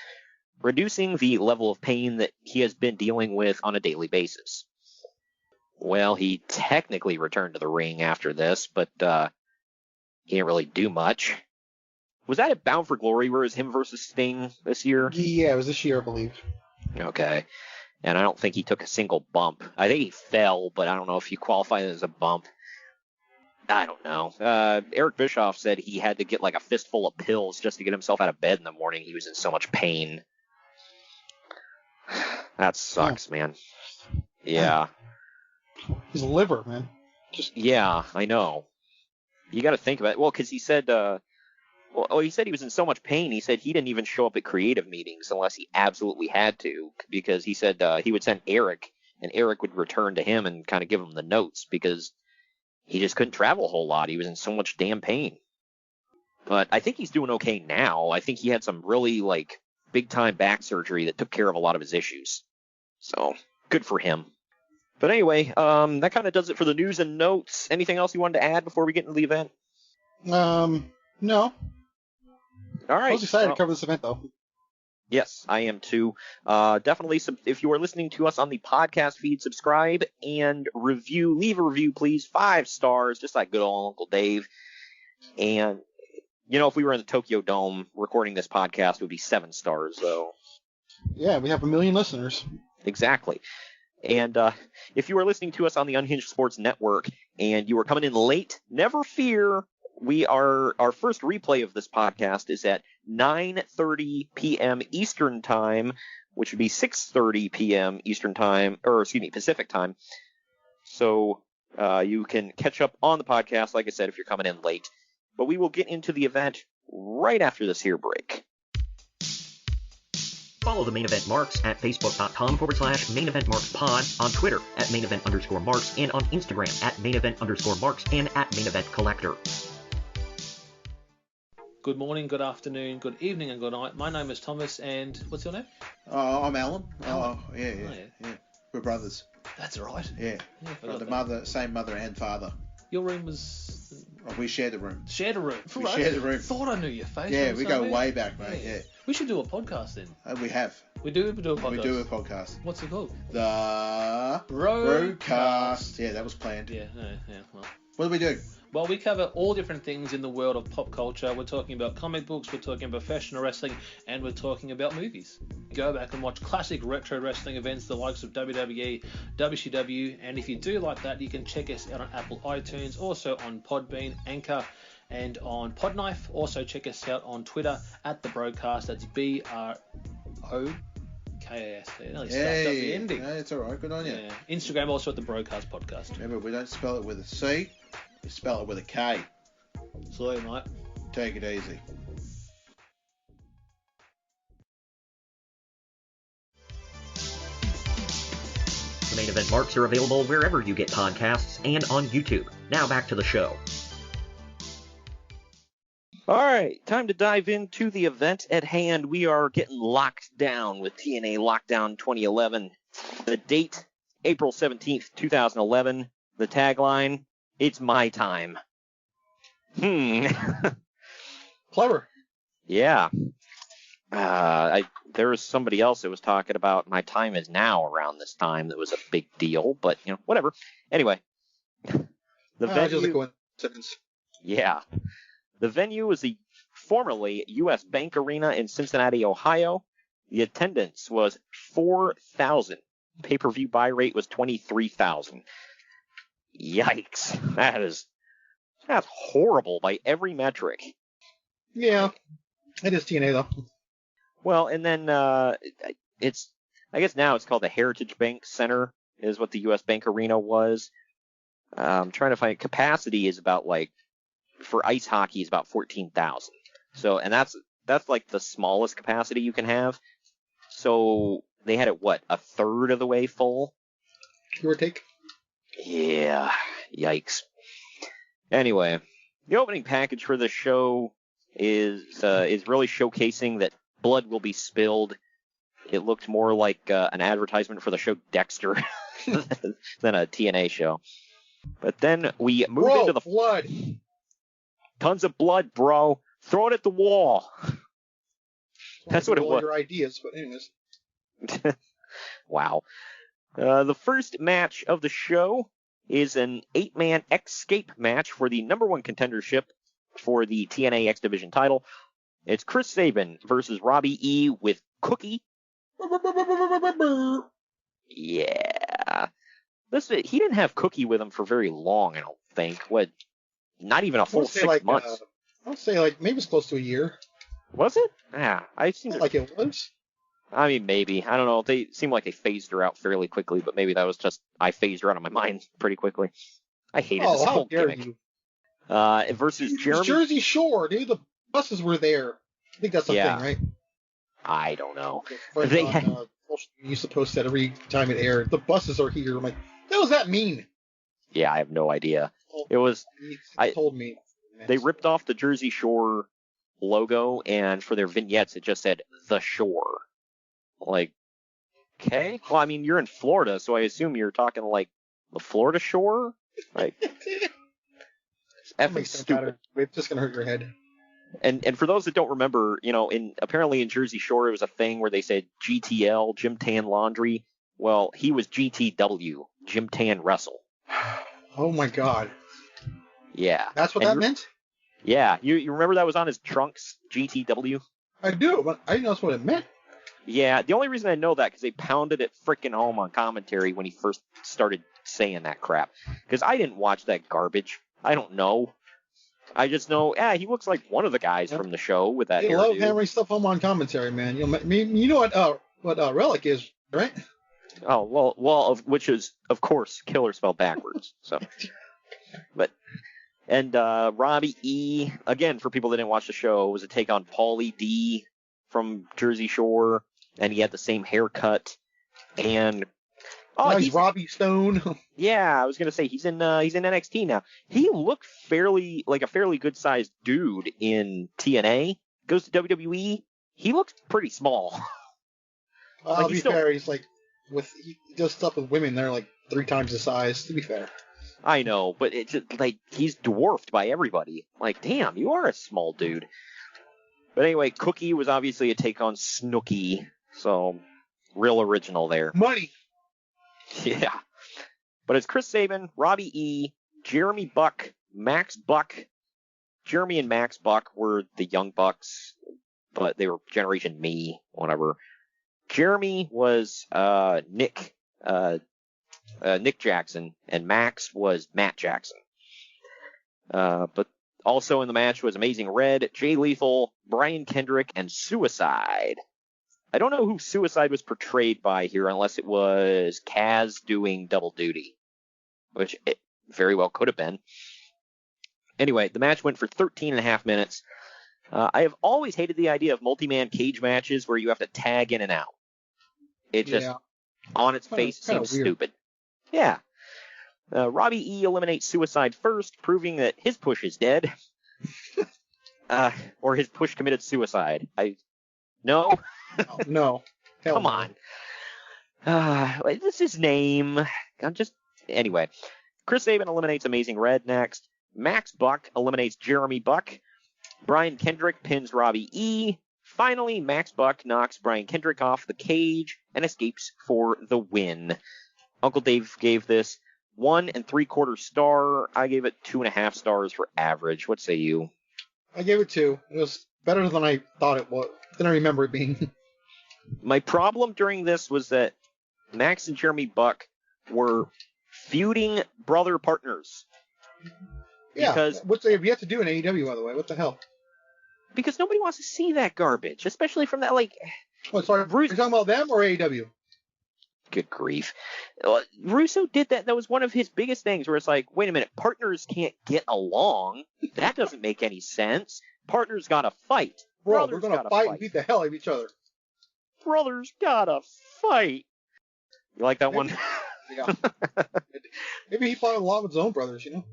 S1: reducing the level of pain that he has been dealing with on a daily basis. Well, he technically returned to the ring after this, but he didn't really do much. Was that at Bound for Glory where it was him versus Sting this year?
S2: Yeah, it was this year, I believe.
S1: Okay. And I don't think he took a single bump. I think he fell, but I don't know if you qualify it as a bump. I don't know. Eric Bischoff said he had to get like a fistful of pills just to get himself out of bed in the morning. He was in so much pain. That sucks, man. Yeah.
S2: His liver, man.
S1: Yeah, I know. You got to think about it. Well, because he said, he said he was in so much pain. He said he didn't even show up at creative meetings unless he absolutely had to, because he said he would send Eric, and Eric would return to him and kind of give him the notes because he just couldn't travel a whole lot. He was in so much damn pain. But I think he's doing okay now. I think he had some really like big time back surgery that took care of a lot of his issues. So good for him. But anyway, that kind of does it for the news and notes. Anything else you wanted to add before we get into the event?
S2: No.
S1: All right.
S2: I was excited to cover this event, though.
S1: Yes, I am too. Definitely, if you are listening to us on the podcast feed, subscribe and review. Leave a review, please. 5 stars, just like good old Uncle Dave. And, if we were in the Tokyo Dome recording this podcast, it would be 7 stars, though.
S2: Yeah, we have 1 million listeners.
S1: Exactly. And if you are listening to us on the Unhinged Sports Network and you are coming in late, never fear. Our first replay of this podcast is at 9:30 p.m. Eastern Time, which would be 6:30 p.m. Eastern Time, Pacific Time. So you can catch up on the podcast, like I said, if you're coming in late. But we will get into the event right after this here break.
S3: Follow the Main Event Marks at Facebook.com/Main Event Marks Pod, on Twitter at Main Event _Marks, and on Instagram at Main Event _Marks and at Main Event Collector.
S6: Good morning, good afternoon, good evening, and good night. My name is Thomas, and what's your name?
S7: I'm Alan.
S6: Alan.
S7: Oh, yeah. We're brothers.
S6: That's right.
S7: Yeah. Same mother and father.
S6: Your room was...
S7: Oh, we shared a room.
S6: Shared a room.
S7: We shared a room.
S6: Thought I knew your face.
S7: Yeah, we go way back, mate. Yeah.
S6: We should do a podcast then.
S7: We have.
S6: We do a podcast.
S7: We do a podcast.
S6: What's it called?
S7: The
S6: Broadcast.
S7: Yeah, that was planned.
S6: Yeah. Well.
S7: What do we do?
S6: Well, we cover all different things in the world of pop culture. We're talking about comic books, we're talking about professional wrestling, and we're talking about movies. Go back and watch classic retro wrestling events, the likes of WWE, WCW, and if you do like that, you can check us out on Apple iTunes, also on Podbean, Anchor, and on Podknife. Also check us out on Twitter at The Broadcast. That's BROKAST. Nearly stuffed up the ending.
S7: No, it's all right. Good on you.
S6: Yeah. Instagram also at The Broadcast Podcast.
S7: Remember, we don't spell it with a C. We spell it with a K.
S6: Salute, mate.
S7: Take it easy.
S3: The Main Event Marks are available wherever you get podcasts and on YouTube. Now back to the show.
S1: All right, time to dive into the event at hand. We are getting locked down with TNA Lockdown 2011. The date, April 17th, 2011. The tagline, it's my time.
S2: Clever.
S1: Yeah. There was somebody else that was talking about My Time Is Now around this time that was a big deal, but, whatever. Anyway, the venue...
S2: Just a coincidence.
S1: Yeah. The venue was the formerly U.S. Bank Arena in Cincinnati, Ohio. The attendance was 4,000. Pay-per-view buy rate was 23,000. Yikes. That's horrible by every metric.
S2: Yeah. It is TNA, though.
S1: Well, and then I guess now it's called the Heritage Bank Center, is what the U.S. Bank Arena was. I'm trying to find capacity is about for ice hockey is about 14,000. So, and that's like the smallest capacity you can have. So they had it, a third of the way full?
S2: Give or take.
S1: Yeah, yikes. Anyway, the opening package for the show is really showcasing that blood will be spilled. It looked more like an advertisement for the show Dexter than a TNA show. But then we move into the
S2: blood.
S1: Tons of blood, bro. Throw it at the wall. That's what it was.
S2: Your ideas, but anyways.
S1: Wow. The first match of the show is an 8-man escape match for the number 1 contendership for the TNA X Division title. It's Chris Sabin versus Robbie E. with Cookie. Yeah. He didn't have Cookie with him for very long, I don't think. Not even a full 6 months.
S2: I would say maybe it's close to a year.
S1: Was it? Yeah, I seem
S2: like it was.
S1: I mean, maybe. I don't know. They seem like they phased her out fairly quickly, but maybe that was just I phased her out of my mind pretty quickly. I hated this whole gimmick.
S2: You?
S1: Versus Jeremy.
S2: Jersey Shore, dude. The buses were there. I think that's the thing, right?
S1: I don't know.
S2: They used to post that every time it aired. The buses are here. I'm like, what does that mean?
S1: Yeah, I have no idea. It was.
S2: Told me.
S1: They ripped off the Jersey Shore logo, and for their vignettes, it just said The Shore. Okay. Well, I mean, you're in Florida, so I assume you're talking the Florida Shore? It's effing stupid.
S2: It's just going to hurt your head.
S1: And for those that don't remember, apparently in Jersey Shore, it was a thing where they said GTL, Jim Tan Laundry. Well, he was GTW, Jim Tan Wrestle.
S2: Oh, my God.
S1: Yeah.
S2: That's what that meant?
S1: Yeah. You remember that was on his trunks, GTW?
S2: I do, but I didn't know that's what it meant.
S1: Yeah, the only reason I know that because they pounded it frickin' home on commentary when he first started saying that crap. Because I didn't watch that garbage. I don't know. I just know, he looks like one of the guys from the show with that hairdo.
S2: They love hammering stuff home on commentary, man. You know what Relic is, right?
S1: Oh, well, which is, of course, killer spelled backwards. So, and Robbie E, again, for people that didn't watch the show, was a take on Paulie D from Jersey Shore, and he had the same haircut. And
S2: he's Robbie Stone.
S1: Yeah, I was gonna say he's in NXT now. He looked like a fairly good sized dude in TNA. Goes to WWE, he looks pretty small.
S2: To be fair, he does stuff with women. They're 3 times the size. To be fair.
S1: I know, but it's just, he's dwarfed by everybody. Damn, you are a small dude. But anyway, Cookie was obviously a take on Snooki, so real original there.
S2: Money.
S1: Yeah. But it's Chris Sabin, Robbie E, Jeremy Buck, Max Buck. Jeremy and Max Buck were the Young Bucks, but they were Generation Me, whatever. Jeremy was Nick Jackson, and Max was Matt Jackson. But also in the match was Amazing Red, Jay Lethal, Brian Kendrick, and Suicide. I don't know who Suicide was portrayed by here unless it was Kaz doing double duty, which it very well could have been. Anyway, the match went for 13.5 minutes. I have always hated the idea of multi-man cage matches where you have to tag in and out. It just, on its face, seems stupid. Yeah. Robbie E eliminates Suicide first, proving that his push is dead. Or his push committed suicide. No?
S2: No.
S1: Come on. This is his name. Anyway. Chris Sabin eliminates Amazing Red next. Max Buck eliminates Jeremy Buck. Brian Kendrick pins Robbie E. finally, Max Buck knocks Brian Kendrick off the cage and escapes for the win. Uncle Dave gave this 1 3/4 star. I gave it 2.5 stars for average. What say you?
S2: I gave it 2. It was better than I thought it was. Than I remember it being.
S1: My problem during this was that Max and Jeremy Buck were feuding brother partners.
S2: Yeah,
S1: because
S2: what they have yet to do in AEW, by the way. What the hell?
S1: Because nobody wants to see that garbage, especially from that, like...
S2: What, sorry, are you talking about them or AEW?
S1: Good grief. Russo did that. That was one of his biggest things, where it's like, wait a minute, partners can't get along. That doesn't make any sense. Partners gotta fight.
S2: Bro, we're gonna fight and beat the hell out of each other.
S1: Brothers gotta fight. You like that one?
S2: Yeah. Maybe he fought a lot with his own brothers, you know?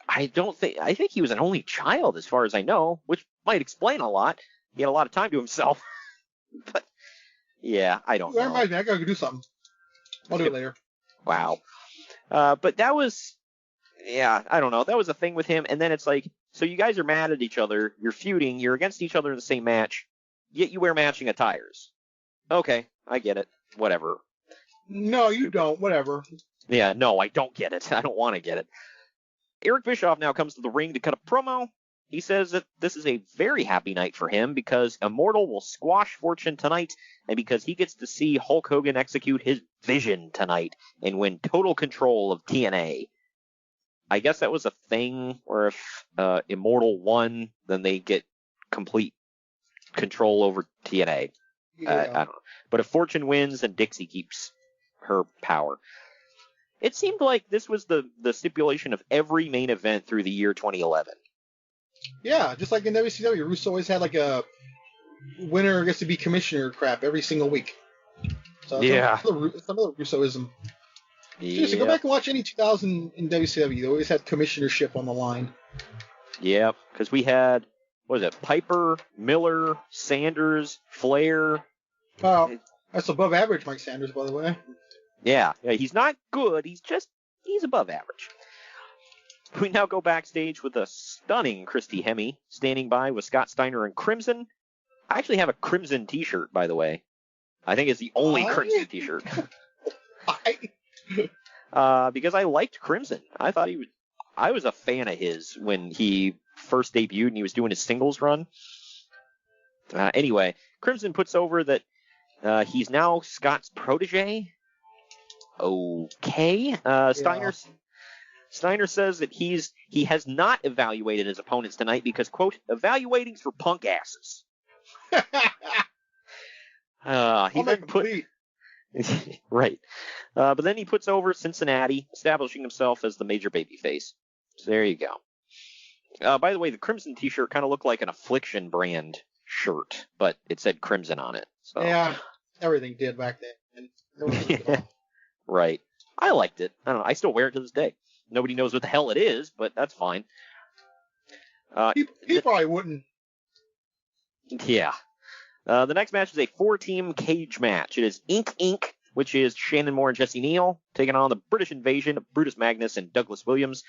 S1: I think he was an only child, as far as I know, which might explain a lot. He had a lot of time to himself. But, yeah, I don't know.
S2: That reminds me, I gotta go do something. I'll do it later.
S1: Wow. But that was, yeah, I don't know. That was a thing with him. And then it's like, so you guys are mad at each other. You're feuding. You're against each other in the same match. Yet you wear matching attires. Okay, I get it. Whatever.
S2: No, you don't. Whatever.
S1: Yeah, no, I don't get it. I don't want to get it. Eric Bischoff now comes to the ring to cut a promo. He says that this is a very happy night for him because Immortal will squash Fortune tonight, and because he gets to see Hulk Hogan execute his vision tonight and win total control of TNA. I guess that was a thing where if Immortal won, then they get complete control over TNA.
S2: Yeah.
S1: I don't know. But if Fortune wins, then Dixie keeps her power. It seemed like this was the stipulation of every main event through the year 2011.
S2: Yeah, just like in WCW, Russo always had like a winner gets to be commissioner crap every single week. So
S1: yeah.
S2: It's another Russoism.
S1: Yeah.
S2: Seriously, go back and watch any 2000 in WCW. They always had commissionership on the line.
S1: Yeah, because we had, what was it, Piper, Miller, Sanders, Flair.
S2: Wow, that's above average, Mike Sanders, by the way.
S1: Yeah, he's not good. He's above average. We now go backstage with a stunning Christy Hemme standing by with Scott Steiner in crimson. I actually have a crimson t-shirt, by the way. I think it's the only crimson t-shirt. Because I liked crimson. I thought I was a fan of his when he first debuted and he was doing his singles run. Anyway, Crimson puts over that he's now Scott's protege. Okay. Steiner says that he has not evaluated his opponents tonight because, quote, evaluating's for punk asses. He then right. But then he puts over Cincinnati, establishing himself as the major babyface. So there you go. By the way, the Crimson t-shirt kind of looked like an Affliction brand shirt, but it said Crimson on it. So.
S2: Yeah, everything did back then.
S1: Yeah. Right. I liked it. I don't know. I still wear it to this day. Nobody knows what the hell it is, but that's fine.
S2: He probably wouldn't.
S1: Yeah. The next match is a 4-team cage match. It is Inc., which is Shannon Moore and Jesse Neal, taking on the British Invasion of Brutus Magnus and Douglas Williams,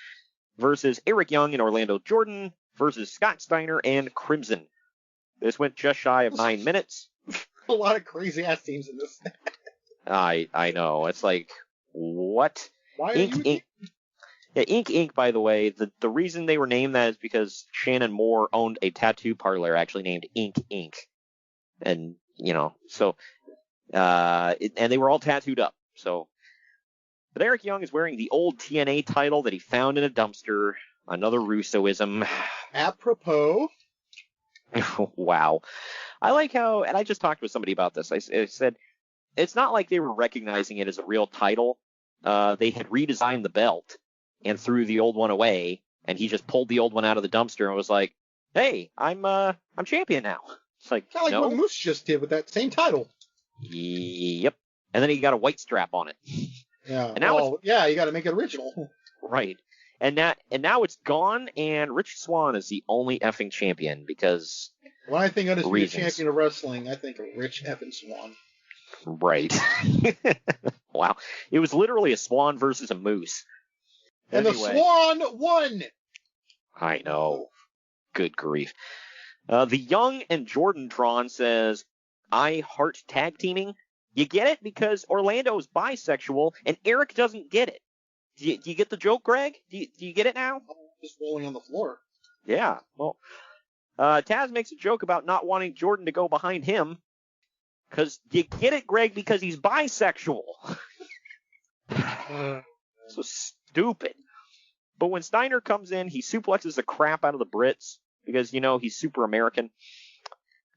S1: versus Eric Young and Orlando Jordan, versus Scott Steiner and Crimson. This went just shy of 9 minutes.
S2: A lot of crazy-ass teams in this.
S1: I know. It's like, what?
S2: Why
S1: Inc. Yeah, Inc., by the way, the reason they were named that is because Shannon Moore owned a tattoo parlor actually named Inc. And, so, and they were all tattooed up. So, but Eric Young is wearing the old TNA title that he found in a dumpster. Another Russoism.
S2: Apropos.
S1: Wow. I like how, and I just talked with somebody about this. I said, it's not like they were recognizing it as a real title. They had redesigned the belt and threw the old one away, and he just pulled the old one out of the dumpster and was like, "Hey, I'm champion now." It's like,
S2: kind of like
S1: no.
S2: what Moose just did with that same title.
S1: Yep. And then he got a white strap on it.
S2: Yeah.
S1: And now
S2: you got to make it original.
S1: Right. And now it's gone, and Rich Swann is the only effing champion because.
S2: When I think undisputed champion of wrestling, I think of Rich effing Swann.
S1: Right. Wow. It was literally a swan versus a moose.
S2: And anyway, the Swan won!
S1: I know. Good grief. The Young and Jordan-tron says, I heart tag teaming. You get it? Because Orlando's bisexual, and Eric doesn't get it. Do you get the joke, Greg? Do you get it now?
S2: I'm just rolling on the floor.
S1: Yeah, well, Taz makes a joke about not wanting Jordan to go behind him. Because you get it, Greg, because he's bisexual. So stupid. But when Steiner comes in, he suplexes the crap out of the Brits because, he's super American.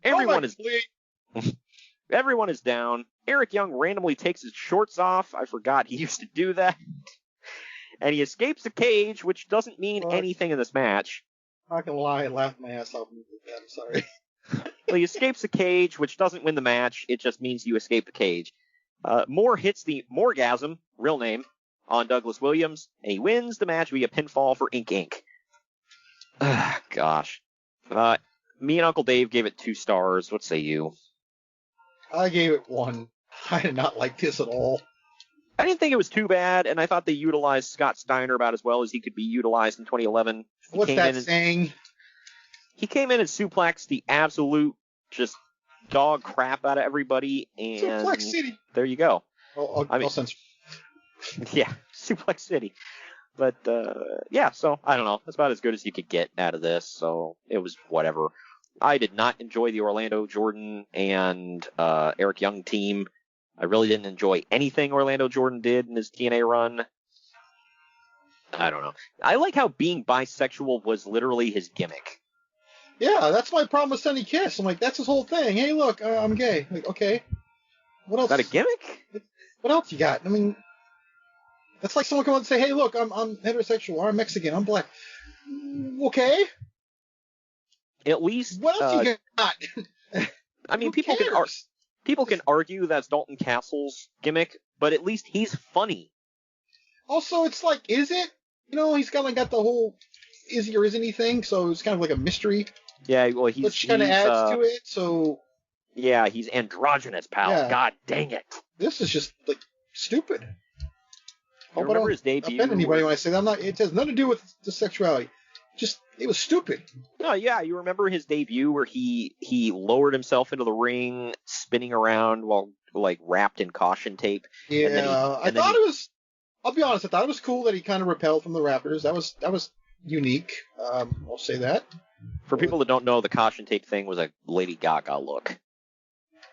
S1: Everyone is down. Eric Young randomly takes his shorts off. I forgot he used to do that. And he escapes the cage, which doesn't mean anything in this match.
S2: I'm not going to lie, I laughed my ass off when you did that. I'm sorry.
S1: Well, he escapes the cage, which doesn't win the match. It just means you escape the cage. Moore hits the Morgasm, real name, on Douglas Williams, and he wins the match via pinfall for Ink Inc. Gosh. Me and Uncle Dave gave it 2 stars. What say you?
S2: I gave it 1. I did not like this at all.
S1: I didn't think it was too bad, and I thought they utilized Scott Steiner about as well as he could be utilized in 2011.
S2: What's that saying?
S1: He came in and suplexed the absolute just dog crap out of everybody, and
S2: Suplex City.
S1: There you go.
S2: I'll censor.
S1: Yeah, Suplex City. But, so, I don't know. That's about as good as you could get out of this, so it was whatever. I did not enjoy the Orlando Jordan and Eric Young team. I really didn't enjoy anything Orlando Jordan did in his TNA run. I don't know. I like how being bisexual was literally his gimmick.
S2: Yeah, that's my problem with Sonny Kiss. I'm like, that's his whole thing. Hey, look, I'm gay. Like, okay. What else?
S1: Is that a gimmick?
S2: What else you got? I mean, that's like someone come out and say, hey, look, I'm heterosexual, or I'm Mexican, I'm black. Okay.
S1: At least.
S2: What else you got?
S1: I mean, people can argue that's Dalton Castle's gimmick, but at least he's funny.
S2: Also, it's like, is it? He's kind of got the whole is he or isn't he thing, so it's kind of like a mystery.
S1: Yeah, well, which
S2: kind of adds to it, so...
S1: Yeah, he's androgynous, pal. Yeah. God dang it.
S2: This is just, like, stupid.
S1: I remember his debut.
S2: I don't offend anybody when I say that. It has nothing to do with the sexuality. Just, it was stupid.
S1: No, yeah, you remember his debut where he lowered himself into the ring, spinning around while, like, wrapped in caution tape.
S2: Yeah, I thought it was... I'll be honest, I thought it was cool that he kind of repelled from the Raptors. That was unique. I'll say that.
S1: For people that don't know, the caution tape thing was a Lady Gaga look.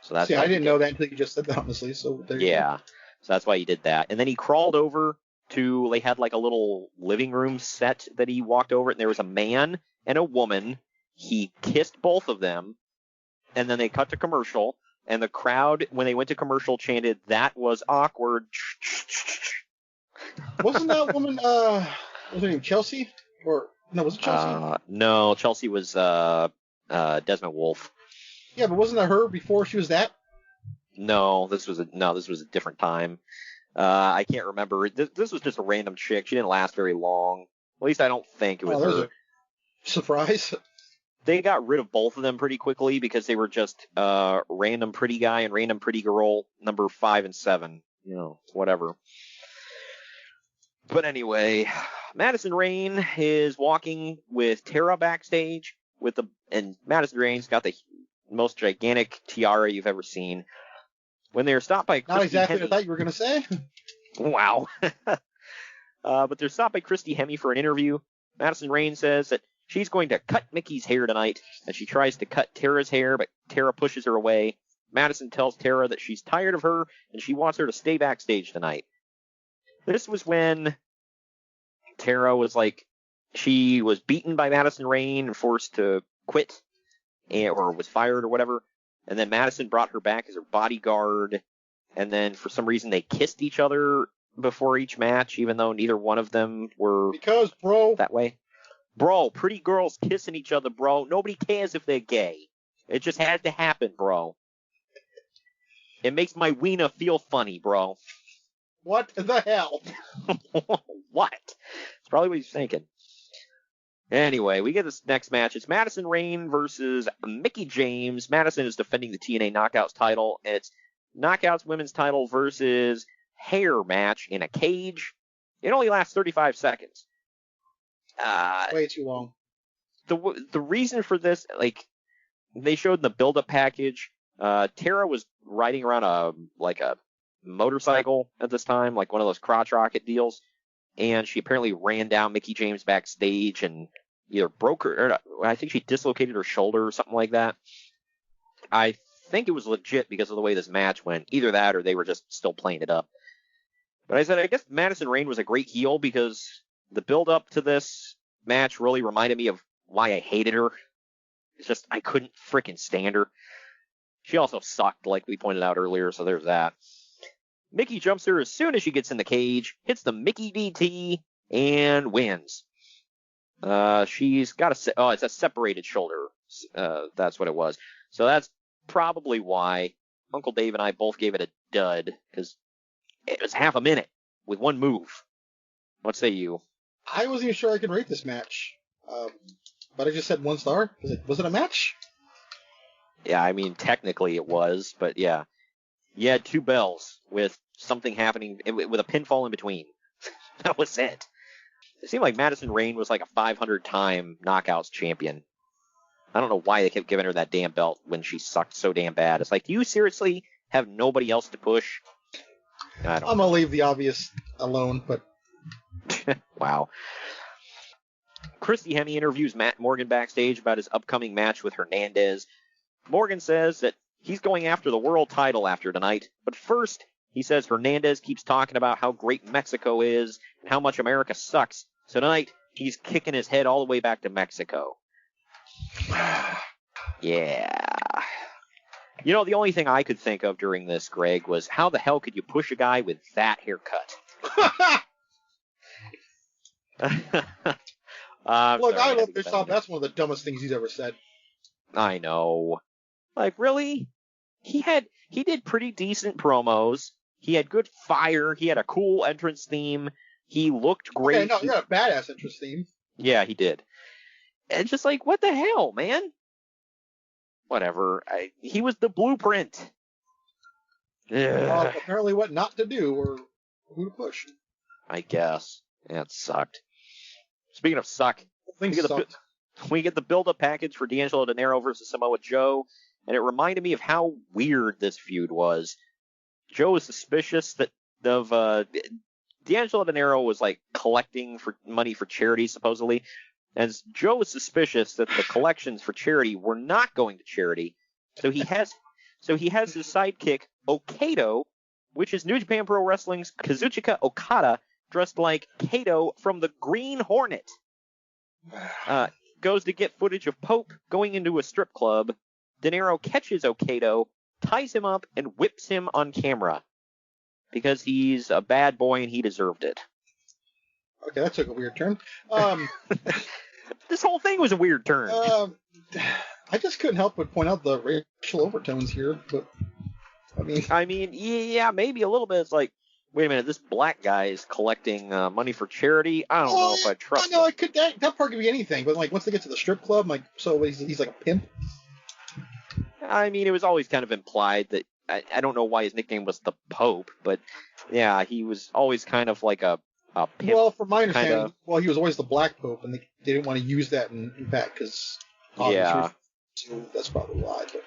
S1: So that's.
S2: See, I didn't know that until you just said that, honestly. So there you go.
S1: So that's why he did that. And then he crawled over to. They had like a little living room set that he walked over, and there was a man and a woman. He kissed both of them, and then they cut to commercial. And the crowd, when they went to commercial, chanted, "That was awkward."
S2: Wasn't that woman? Was her name Chelsea? Or no, was it Chelsea?
S1: No, Chelsea was Desmond Wolfe.
S2: Yeah, but wasn't that her before she was that?
S1: No, this was a different time. I can't remember. This was just a random chick. She didn't last very long. At least I don't think it was her.
S2: A surprise.
S1: They got rid of both of them pretty quickly because they were just random pretty guy and random pretty girl, number 5 and 7. Whatever. But anyway, Madison Rayne is walking with Tara backstage and Madison Rayne's got the most gigantic tiara you've ever seen. When they were stopped by
S2: Not exactly what I thought you were going to say.
S1: Wow. But they're stopped by Christy Hemme for an interview. Madison Rayne says that she's going to cut Mickey's hair tonight, and she tries to cut Tara's hair, but Tara pushes her away. Madison tells Tara that she's tired of her, and she wants her to stay backstage tonight. This was when Tara was like, she was beaten by Madison Rayne and forced to quit, or was fired or whatever. And then Madison brought her back as her bodyguard. And then for some reason they kissed each other before each match, even though neither one of them were that way. Bro, pretty girls kissing each other, bro. Nobody cares if they're gay. It just had to happen, bro. It makes my wiener feel funny, bro.
S2: What the hell?
S1: What? It's probably what he's thinking. Anyway, we get this next match. It's Madison Rayne versus Mickie James. Madison is defending the TNA Knockouts title. It's Knockouts women's title versus hair match in a cage. It only lasts 35 seconds.
S2: Way too long.
S1: The reason for this, like, they showed in the build-up package, Tara was riding around a motorcycle at this time, like one of those crotch rocket deals, and she apparently ran down Mickie James backstage and either broke her, or I think she dislocated her shoulder or something like that. I think it was legit because of the way this match went. Either that or they were just still playing it up. But I said, I guess Madison Rayne was a great heel because the build-up to this match really reminded me of why I hated her. It's just, I couldn't frickin' stand her. She also sucked, like we pointed out earlier, so there's that. Mickie jumps her as soon as she gets in the cage, hits the Mickie DT, and wins. She's got it's a separated shoulder. That's what it was. So that's probably why Uncle Dave and I both gave it a dud, because it was half a minute with one move. What say you?
S2: I wasn't even sure I could rate this match. But I just said 1 star. Was it a match?
S1: Yeah, I mean, technically it was, but yeah. You had 2 bells with something happening, with a pinfall in between. That was it. It seemed like Madison Rayne was like a 500-time Knockouts champion. I don't know why they kept giving her that damn belt when she sucked so damn bad. It's like, do you seriously have nobody else to push? I'm
S2: going to leave the obvious alone, but...
S1: Wow. Christy Hemme interviews Morgan backstage about his upcoming match with Hernandez. Morgan says that he's going after the world title after tonight, but first, he says Hernandez keeps talking about how great Mexico is and how much America sucks, so tonight, he's kicking his head all the way back to Mexico. Yeah. You know, the only thing I could think of during this, Greg, was how the hell could you push a guy with that haircut?
S2: Look, I love Bischoff. That's one of the dumbest things he's ever said.
S1: I know. Like, really? He did pretty decent promos. He had good fire. He had a cool entrance theme. He looked great.
S2: Okay, no, he had a badass entrance theme.
S1: Yeah, he did. And just like, what the hell, man? Whatever. He was the blueprint.
S2: Apparently what not to do or who to push.
S1: I guess. Yeah, it sucked. Speaking of suck, we get the build-up package for D'Angelo De Niro versus Samoa Joe, and it reminded me of how weird this feud was. Joe was suspicious of D'Angelo De Niro was like collecting for money for charity, supposedly, and Joe was suspicious that the collections for charity were not going to charity. So he has his sidekick Okado, which is New Japan Pro Wrestling's Kazuchika Okada, dressed like Kato from the Green Hornet. Goes to get footage of Pope going into a strip club. De Niro catches Okado, ties him up, and whips him on camera. Because he's a bad boy and he deserved it.
S2: Okay, that took a weird turn.
S1: This whole thing was a weird turn.
S2: I just couldn't help but point out the racial overtones here, but
S1: I mean, yeah, maybe a little bit. It's like, wait a minute, this black guy is collecting money for charity. I don't know if I trust him.
S2: That part could be anything, but like once they get to the strip club, like so he's like a pimp.
S1: I mean, it was always kind of implied that I don't know why his nickname was the Pope, but yeah, he was always kind of like a pimp.
S2: Well, from my understanding, he was always the Black Pope, and they didn't want to use that in fact because so that's probably why. But.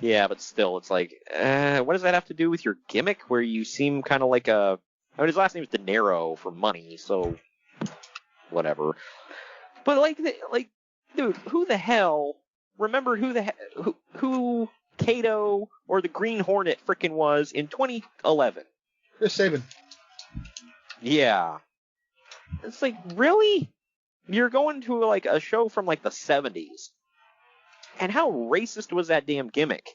S1: Yeah, but still, it's like, what does that have to do with your gimmick? Where you seem kind of like his last name is De Niro for money, so whatever. But like, dude, who the hell? Remember who Kato or the Green Hornet frickin' was in 2011?
S2: Chris Sabin.
S1: Yeah. It's like, really? You're going to like a show from like the 70s. And how racist was that damn gimmick?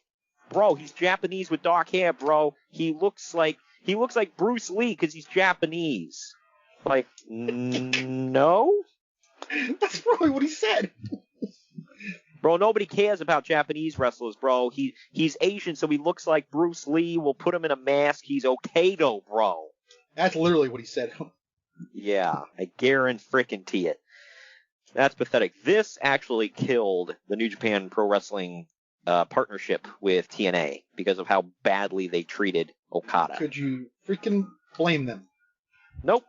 S1: Bro, he's Japanese with dark hair, bro. He looks like Bruce Lee because he's Japanese. Like, no?
S2: That's probably what he said.
S1: Bro, nobody cares about Japanese wrestlers, bro. He's Asian, so he looks like Bruce Lee. We'll put him in a mask. He's Okado, bro.
S2: That's literally what he said.
S1: Yeah, I guarantee it. That's pathetic. This actually killed the New Japan Pro Wrestling partnership with TNA because of how badly they treated Okada.
S2: Could you freaking blame them?
S1: Nope.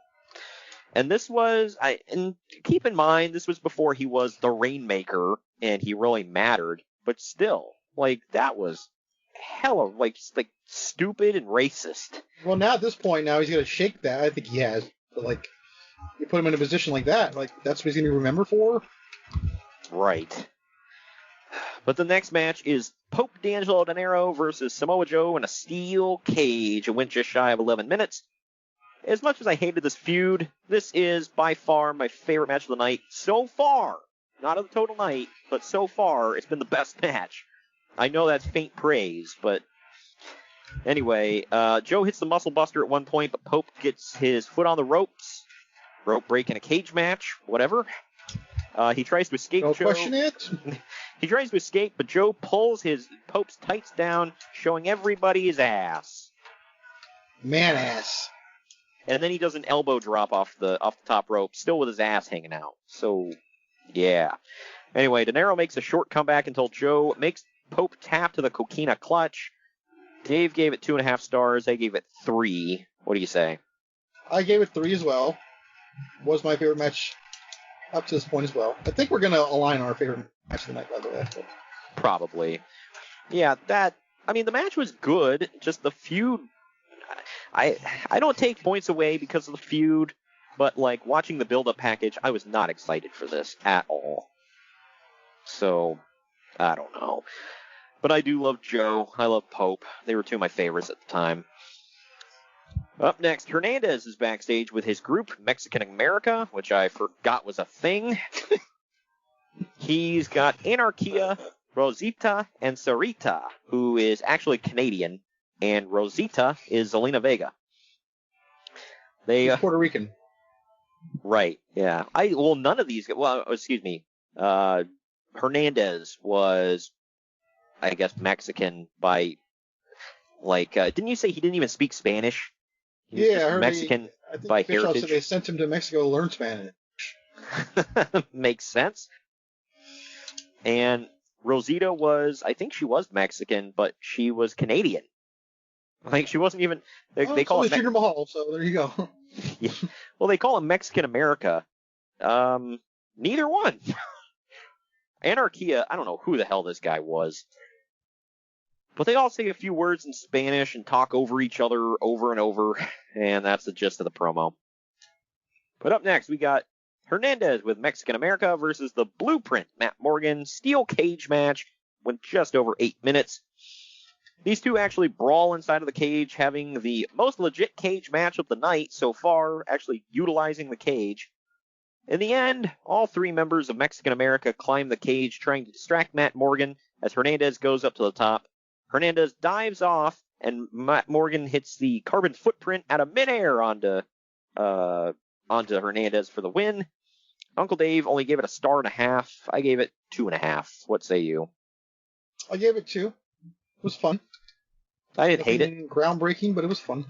S1: And this was, and keep in mind, this was before he was the Rainmaker and he really mattered. but still, like, that was hella, like, just, like, stupid and racist.
S2: Well, now at this point, now he's going to shake that. I think he has. But, like, you put him in a position like that, like, that's what he's going to be remembered for?
S1: Right. But the next match is Pope D'Angelo Dinero versus Samoa Joe in a steel cage. It went just shy of 11 minutes. As much as I hated this feud, this is by far my favorite match of the night so far. Not of the total night, but so far, it's been the best match. I know that's faint praise, but anyway, Joe hits the muscle buster at one point, but Pope gets his foot on the ropes. Rope break in a cage match, whatever. He tries to escape.
S2: Don't
S1: Joe.
S2: question it.
S1: He tries to escape, but Joe pulls his Pope's tights down, showing everybody his ass.
S2: Man ass.
S1: And then he does an elbow drop off the top rope, still with his ass hanging out. So, yeah. Anyway, Dinero makes a short comeback until Joe makes Pope tap to the coquina clutch. Dave gave it 2.5 stars. I gave it 3. What do you say?
S2: I gave it 3 as well. Was my favorite match up to this point as well. I think we're going to align our favorite match of the night, by the way.
S1: Probably. Yeah, the match was good. Just the feud, I don't take points away because of the feud, but, like, watching the build-up package, I was not excited for this at all. So, I don't know. But I do love Joe. I love Pope. They were two of my favorites at the time. Up next, Hernandez is backstage with his group, Mexican America, which I forgot was a thing. He's got Anarquia, Rosita, and Sarita, who is actually Canadian, and Rosita is Zelina Vega.
S2: He's Puerto Rican.
S1: Right, yeah. None of these, excuse me, Hernandez was, I guess, Mexican by, like, didn't you say he didn't even speak Spanish? He was just Mexican by
S2: Bischoff
S1: heritage.
S2: said they sent him to Mexico to learn Spanish.
S1: Makes sense. And Rosita I think she was Mexican, but she was Canadian. Like, she wasn't even, they call it
S2: Jinder Mahal, so there you go.
S1: Yeah. Well, they call it Mexican America. Neither one. Anarquia, I don't know who the hell this guy was. But they all say a few words in Spanish and talk over each other over and over, and that's the gist of the promo. But up next, we got Hernandez with Mexican America versus the Blueprint, Matt Morgan, steel cage match, went just over 8 minutes. These two actually brawl inside of the cage, having the most legit cage match of the night so far, actually utilizing the cage. In the end, all 3 members of Mexican America climb the cage, trying to distract Matt Morgan as Hernandez goes up to the top. Hernandez dives off, and Matt Morgan hits the carbon footprint out of midair onto Hernandez for the win. Uncle Dave only gave it 1.5 stars. I gave it 2.5. What say you?
S2: I gave it 2. It was fun.
S1: I didn't hate it.
S2: Groundbreaking, but it was fun.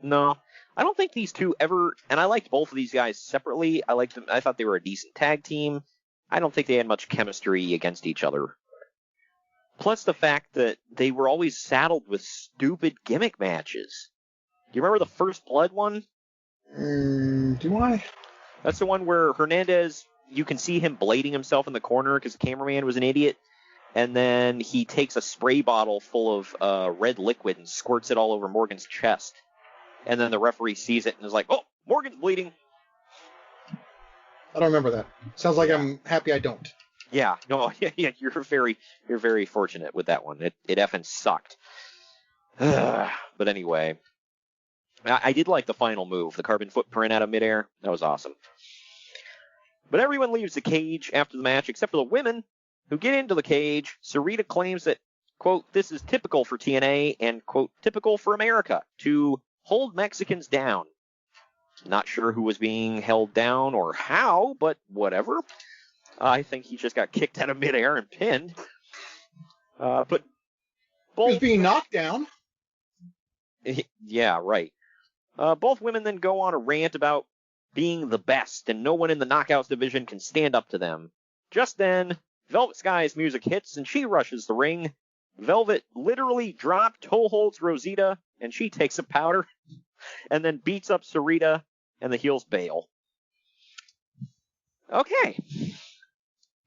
S1: No, I don't think these two ever, and I liked both of these guys separately. I liked them. I thought they were a decent tag team. I don't think they had much chemistry against each other. Plus the fact that they were always saddled with stupid gimmick matches. Do you remember the First Blood one?
S2: Do I?
S1: That's the one where Hernandez, you can see him blading himself in the corner because the cameraman was an idiot. And then he takes a spray bottle full of red liquid and squirts it all over Morgan's chest. And then the referee sees it and is like, "Oh, Morgan's bleeding."
S2: I don't remember that. Sounds like I'm happy I don't.
S1: Yeah, no, yeah, you're very fortunate with that one. It effing sucked. But anyway, I did like the final move, the carbon footprint out of midair. That was awesome. But everyone leaves the cage after the match except for the women who get into the cage. Sarita claims that, quote, "this is typical for TNA and, quote, typical for America to hold Mexicans down." Not sure who was being held down or how, but whatever. I think he just got kicked out of midair and pinned. But both,
S2: he was being knocked down.
S1: Yeah, right. Both women then go on a rant about being the best, and no one in the Knockouts division can stand up to them. Just then, Velvet Sky's music hits, and she rushes the ring. Velvet literally toe holds Rosita, and she takes a powder, and then beats up Sarita, and the heels bail. Okay.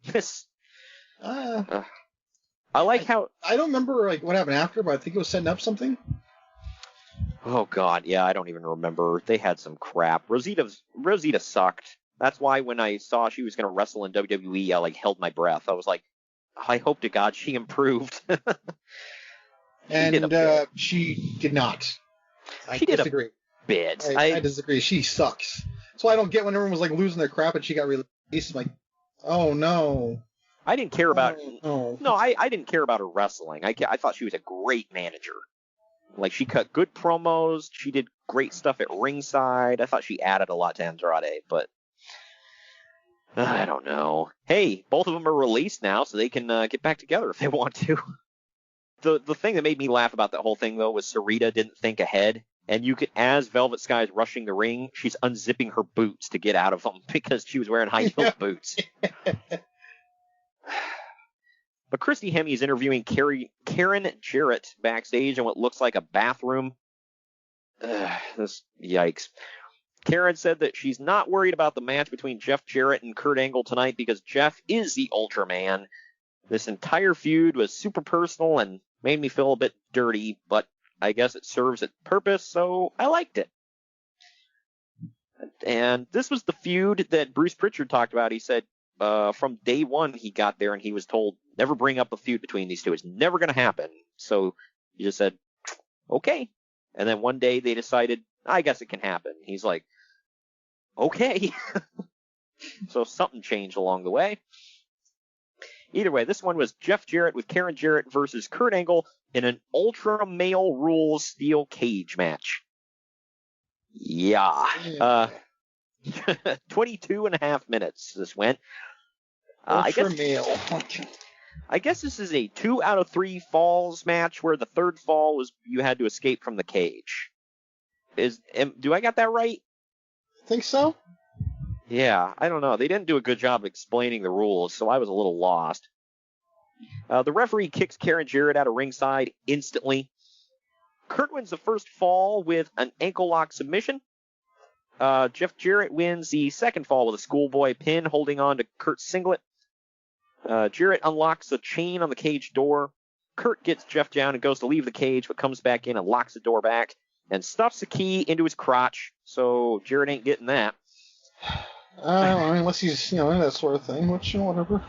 S1: This. I like how...
S2: I don't remember like what happened after, but I think it was setting up something.
S1: Oh, God, yeah, I don't even remember. They had some crap. Rosita sucked. That's why when I saw she was going to wrestle in WWE, I, like, held my breath. I was like, I hope to God she improved.
S2: She did not. I
S1: She did
S2: disagree.
S1: a bit.
S2: I disagree. She sucks. So I don't get when everyone was, like, losing their crap and she got released. I'm like, oh, no.
S1: I didn't care about...
S2: Oh, no.
S1: No, I didn't care about her wrestling. I thought she was a great manager. Like, she cut good promos. She did great stuff at ringside. I thought she added a lot to Andrade, but I don't know. Hey, both of them are released now, so they can get back together if they want to. The thing that made me laugh about that whole thing, though, was Sarita didn't think ahead. And you could, as Velvet Sky is rushing the ring, she's unzipping her boots to get out of them because she was wearing high-heeled boots. But Christy Hemme is interviewing Karen Jarrett backstage in what looks like a bathroom. Yikes. Karen said that she's not worried about the match between Jeff Jarrett and Kurt Angle tonight because Jeff is the Ultraman. This entire feud was super personal and made me feel a bit dirty, but I guess it serves its purpose, so I liked it. And this was the feud that Bruce Pritchard talked about. He said from day one he got there and he was told, never bring up a feud between these two. It's never going to happen. So he just said, okay. And then one day they decided, I guess it can happen. He's like, okay. So something changed along the way. Either way, this one was Jeff Jarrett with Karen Jarrett versus Kurt Angle in an Ultra Male Rules steel cage match. Yeah. 22 and a half minutes this went.
S2: Ultra Male.
S1: I guess this is a 2 out of 3 falls match where the third fall was you had to escape from the cage. Do I got that right?
S2: I think so.
S1: Yeah, I don't know. They didn't do a good job explaining the rules, so I was a little lost. The referee kicks Karen Jarrett out of ringside instantly. Kurt wins the first fall with an ankle lock submission. Jeff Jarrett wins the second fall with a schoolboy pin holding on to Kurt's singlet. Jarrett unlocks the chain on the cage door. Kurt gets Jeff down and goes to leave the cage, but comes back in and locks the door back and stuffs the key into his crotch. So Jarrett ain't getting that.
S2: Unless he's, that sort of thing, which, whatever.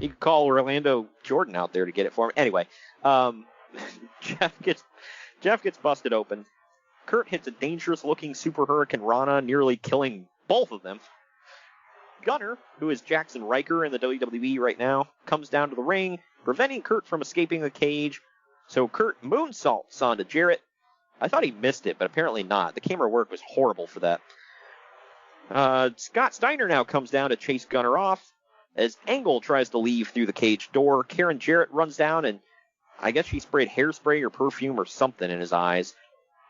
S1: You could call Orlando Jordan out there to get it for him. Anyway, Jeff gets busted open. Kurt hits a dangerous-looking Super Hurricane Rana, nearly killing both of them. Gunner, who is Jackson Riker in the WWE right now, comes down to the ring, preventing Kurt from escaping the cage. So Kurt moonsaults onto Jarrett. I thought he missed it, but apparently not. The camera work was horrible for that. Scott Steiner now comes down to chase Gunner off. As Angle tries to leave through the cage door, Karen Jarrett runs down and I guess she sprayed hairspray or perfume or something in his eyes.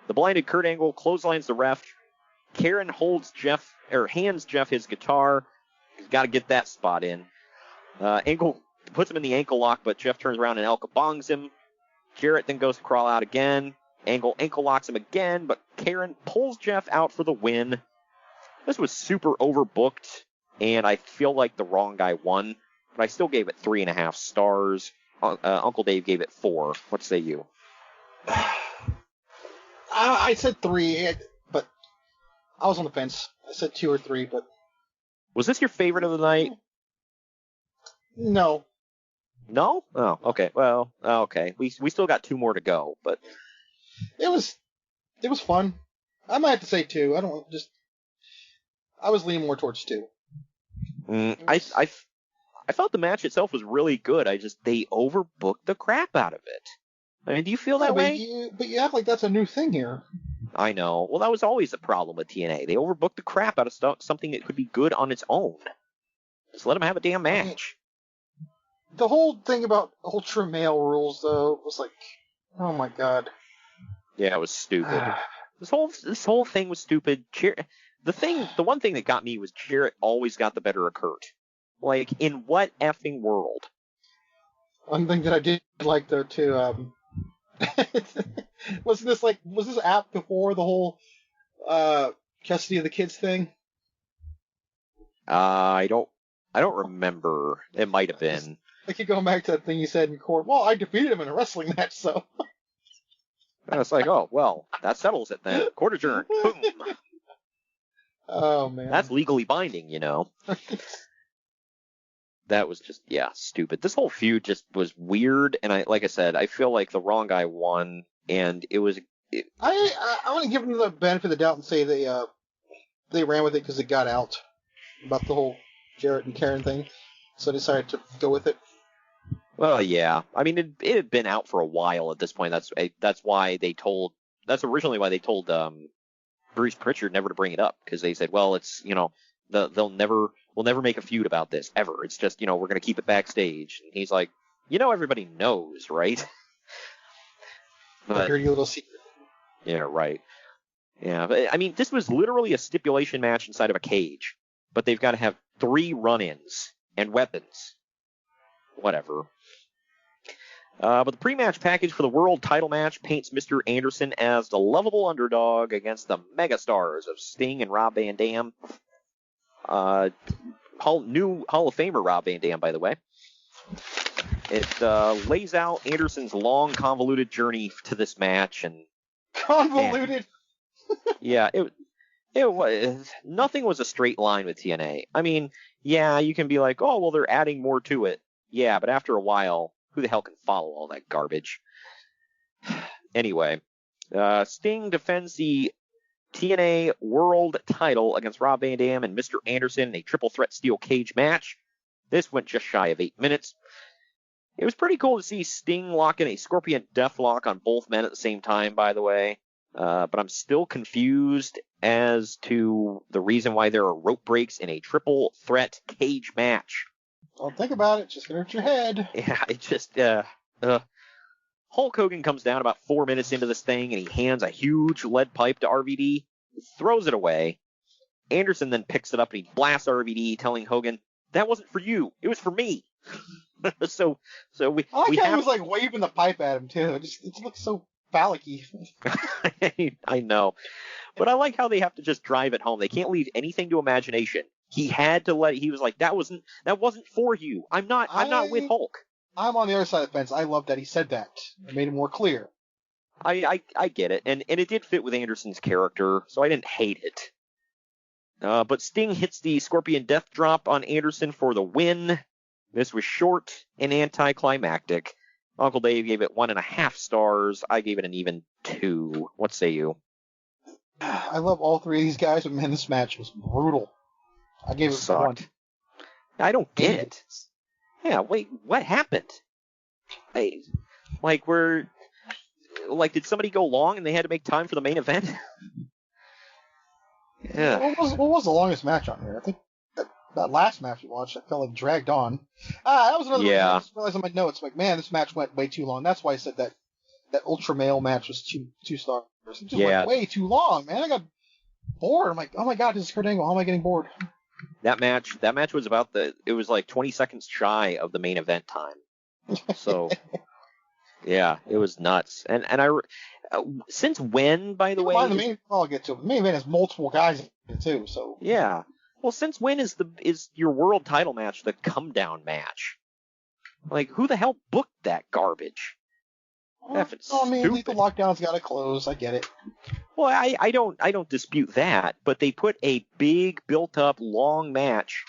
S1: The blinded Kurt Angle clotheslines the ref. Karen hands Jeff his guitar. He's got to get that spot in. Angle puts him in the ankle lock, but Jeff turns around and Elka bongs him. Jarrett then goes to crawl out again. Angle ankle locks him again, but Karen pulls Jeff out for the win. This was super overbooked, and I feel like the wrong guy won, but I still gave it 3.5 stars. Uncle Dave gave it 4. What say you?
S2: I said 3, but I was on the fence. I said 2 or 3, but...
S1: Was this your favorite of the night?
S2: No.
S1: No? Oh, okay. Well, okay. We still got 2 more to go, but...
S2: It was fun. I might have to say 2. I was leaning more towards 2.
S1: I felt the match itself was really good. They overbooked the crap out of it. I mean, do you feel that way?
S2: But you act like that's a new thing here.
S1: I know. Well, that was always the problem with TNA. They overbooked the crap out of something that could be good on its own. Just let them have a damn match.
S2: The whole thing about Ultra Male Rules, though, was like, oh my god.
S1: Yeah, it was stupid. This whole thing was stupid. The one thing that got me was Jarrett always got the better of Kurt. Like, in what effing world?
S2: One thing that I did like, though, too, was this app before the whole custody of the kids thing?
S1: I don't remember. It might have been.
S2: I keep going back to that thing you said in court. Well, I defeated him in a wrestling match, so.
S1: And it's like, oh, well, that settles it then. Court adjourned. Boom.
S2: Oh, man.
S1: That's legally binding, you know. That was just, stupid. This whole feud just was weird, and like I said, I feel like the wrong guy won, and it was...
S2: I want to give them the benefit of the doubt and say they ran with it because it got out about the whole Jarrett and Karen thing, so I decided to go with it.
S1: Well, yeah. I mean, it had been out for a while at this point. That's why they told... That's originally why they told Bruce Pritchard never to bring it up, because they said, well, it's, you know, we'll never make a feud about this, ever. It's just, you know, we're going to keep it backstage. And he's like, you know, everybody knows, right?
S2: But, dirty little secret.
S1: Yeah, right. Yeah, but, I mean, this was literally a stipulation match inside of a cage, but they've got to have 3 run-ins and weapons. Whatever. But the pre-match package for the world title match paints Mr. Anderson as the lovable underdog against the megastars of Sting and Rob Van Dam. New Hall of Famer Rob Van Dam, by the way. It lays out Anderson's long, convoluted journey to this match, and
S2: convoluted.
S1: Yeah, it was. Nothing was a straight line with TNA. I mean, yeah, you can be like, oh, well, they're adding more to it. Yeah, but after a while, who the hell can follow all that garbage? Anyway, Sting defends the TNA World Title against Rob Van Dam and Mr. Anderson in a triple threat steel cage match. This went just shy of 8 minutes. It was pretty cool to see Sting lock in a Scorpion Deathlock on both men at the same time, by the way. But I'm still confused as to the reason why there are rope breaks in a triple threat cage match.
S2: Don't think about it. Just gonna hurt your head.
S1: Yeah, it just... Hulk Hogan comes down about 4 minutes into this thing, and he hands a huge lead pipe to RVD, throws it away. Anderson then picks it up, and he blasts RVD, telling Hogan, that wasn't for you. It was for me. so we
S2: he was like waving the pipe at him, too. It looks so phallic-y.
S1: I know. But I like how they have to just drive it home. They can't leave anything to imagination. He had to he was like, that wasn't for you. I'm not with Hulk.
S2: I'm on the other side of the fence. I love that he said that. It made it more clear.
S1: I get it. And it did fit with Anderson's character, so I didn't hate it. But Sting hits the Scorpion Death Drop on Anderson for the win. This was short and anticlimactic. Uncle Dave gave it 1.5 stars. I gave it an even 2. What say you?
S2: I love all 3 of these guys, but man, this match was brutal. I gave it 1.
S1: I don't get it. Yeah, wait, what happened? Did somebody go long and they had to make time for the main event? Yeah.
S2: What was the longest match on here? I think that last match we watched, I felt like dragged on. That was another reason I just realized on my notes, like, man, this match went way too long. That's why I said that Ultra Male match was 2 stars. It just went way too long, man. I got bored. I'm like, oh my god, this is Kurt Angle. How am I getting bored?
S1: That match was it was like 20 seconds shy of the main event time. So, yeah, it was nuts. And since when, by the way?
S2: I'll get to it. The main event has multiple guys in it too, so.
S1: Yeah. Well, since when is your world title match the come down match? Like, who the hell booked that garbage?
S2: I mean, Lethal Lockdown's got to close. I get it.
S1: Well, I don't dispute that, but they put a big built-up long match,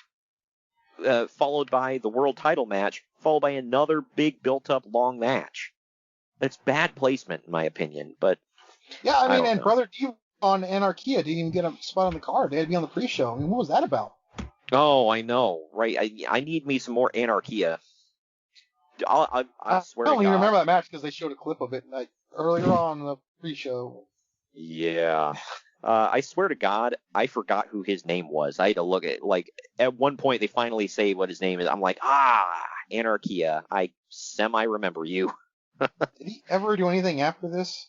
S1: followed by the world title match, followed by another big built-up long match. That's bad placement, in my opinion. But
S2: yeah, I mean, and Brother D on Anarchia didn't even get a spot on the card. They had to be on the pre-show. I mean, what was that about?
S1: Oh, I know, right? I need me some more Anarchia. I swear to God.
S2: I don't even remember that match because they showed a clip of it earlier on the pre-show.
S1: Yeah. I swear to God, I forgot who his name was. I had to look at one point they finally say what his name is. I'm like, Anarchia. I semi-remember you.
S2: Did he ever do anything after this?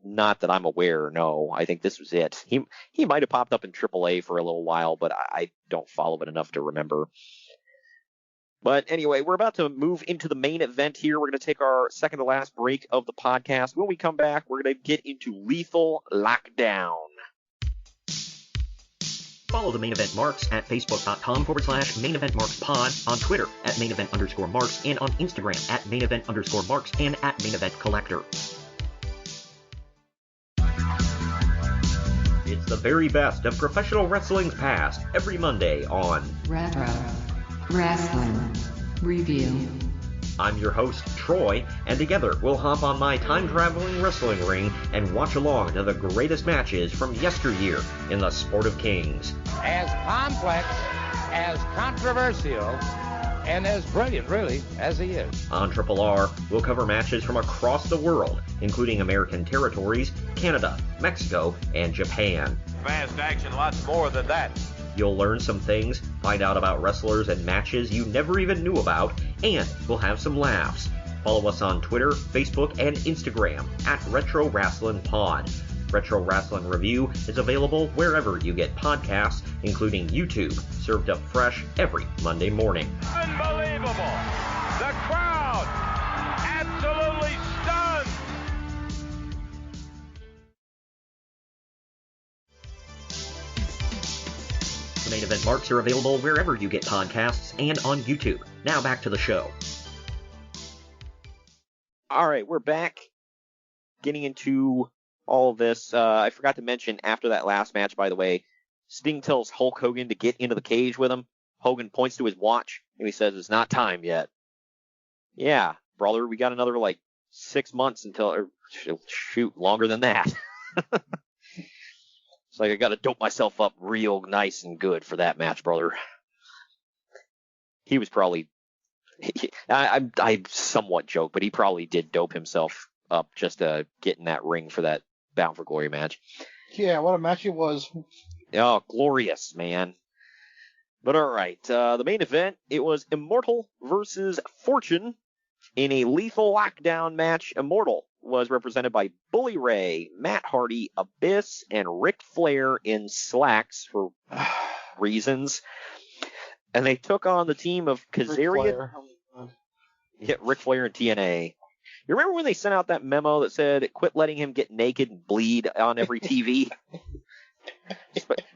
S1: Not that I'm aware, no. I think this was it. He might have popped up in AAA for a little while, but I don't follow it enough to remember. But anyway, we're about to move into the main event here. We're going to take our second to last break of the podcast. When we come back, we're going to get into Lethal Lockdown.
S3: Follow the Main Event Marks at facebook.com/Main Event Marks Pod, on Twitter at Main Event _Marks, and on Instagram at Main Event _Marks and at Main Event Collector. It's the very best of professional wrestling's past every Monday on
S4: Retro Wrestling Review.
S3: I'm your host, Troy, and together we'll hop on my time-traveling wrestling ring and watch along to the greatest matches from yesteryear in the Sport of Kings.
S5: As complex, as controversial, and as brilliant, really, as he is.
S3: On Triple R, we'll cover matches from across the world, including American territories, Canada, Mexico, and Japan.
S8: Fast action, lots more than that.
S3: You'll learn some things, find out about wrestlers and matches you never even knew about, and we'll have some laughs. Follow us on Twitter, Facebook, and Instagram at Retro Wrestling Pod. Retro Wrestling Review is available wherever you get podcasts, including YouTube, served up fresh every Monday morning.
S8: Unbelievable! The crowd absolutely stunned!
S3: The Main Event Marks are available wherever you get podcasts and on YouTube. Now back to the show.
S1: All right, we're back getting into all of this. I forgot to mention after that last match, by the way, Sting tells Hulk Hogan to get into the cage with him. Hogan points to his watch and he says, "It's not time yet." Yeah, brother, we got another 6 months until, or shoot, longer than that. It's like I got to dope myself up real nice and good for that match, brother. He was probably, I somewhat joke, but he probably did dope himself up just to get in that ring for that Bound for Glory match.
S2: Yeah, what a match it was.
S1: Oh, glorious, man. But all right, the main event, it was Immortal versus Fortune in a lethal lockdown match. Immortal was represented by Bully Ray, Matt Hardy, Abyss, and Ric Flair in slacks for reasons. And they took on the team of Kazarian. Yeah, Ric Flair and TNA. You remember when they sent out that memo that said, "Quit letting him get naked and bleed on every TV"?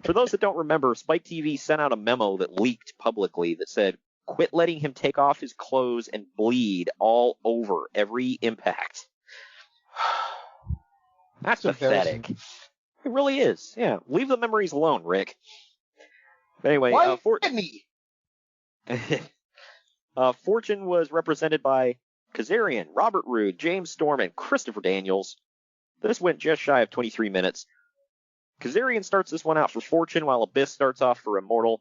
S1: For those that don't remember, Spike TV sent out a memo that leaked publicly that said, "Quit letting him take off his clothes and bleed all over every Impact." That's pathetic. It really is. Yeah, leave the memories alone, Rick. But anyway,
S2: Why didn't he?
S1: Fortune was represented by Kazarian, Robert Roode, James Storm, and Christopher Daniels. This went just shy of 23 minutes. Kazarian starts this one out for Fortune, while Abyss starts off for Immortal.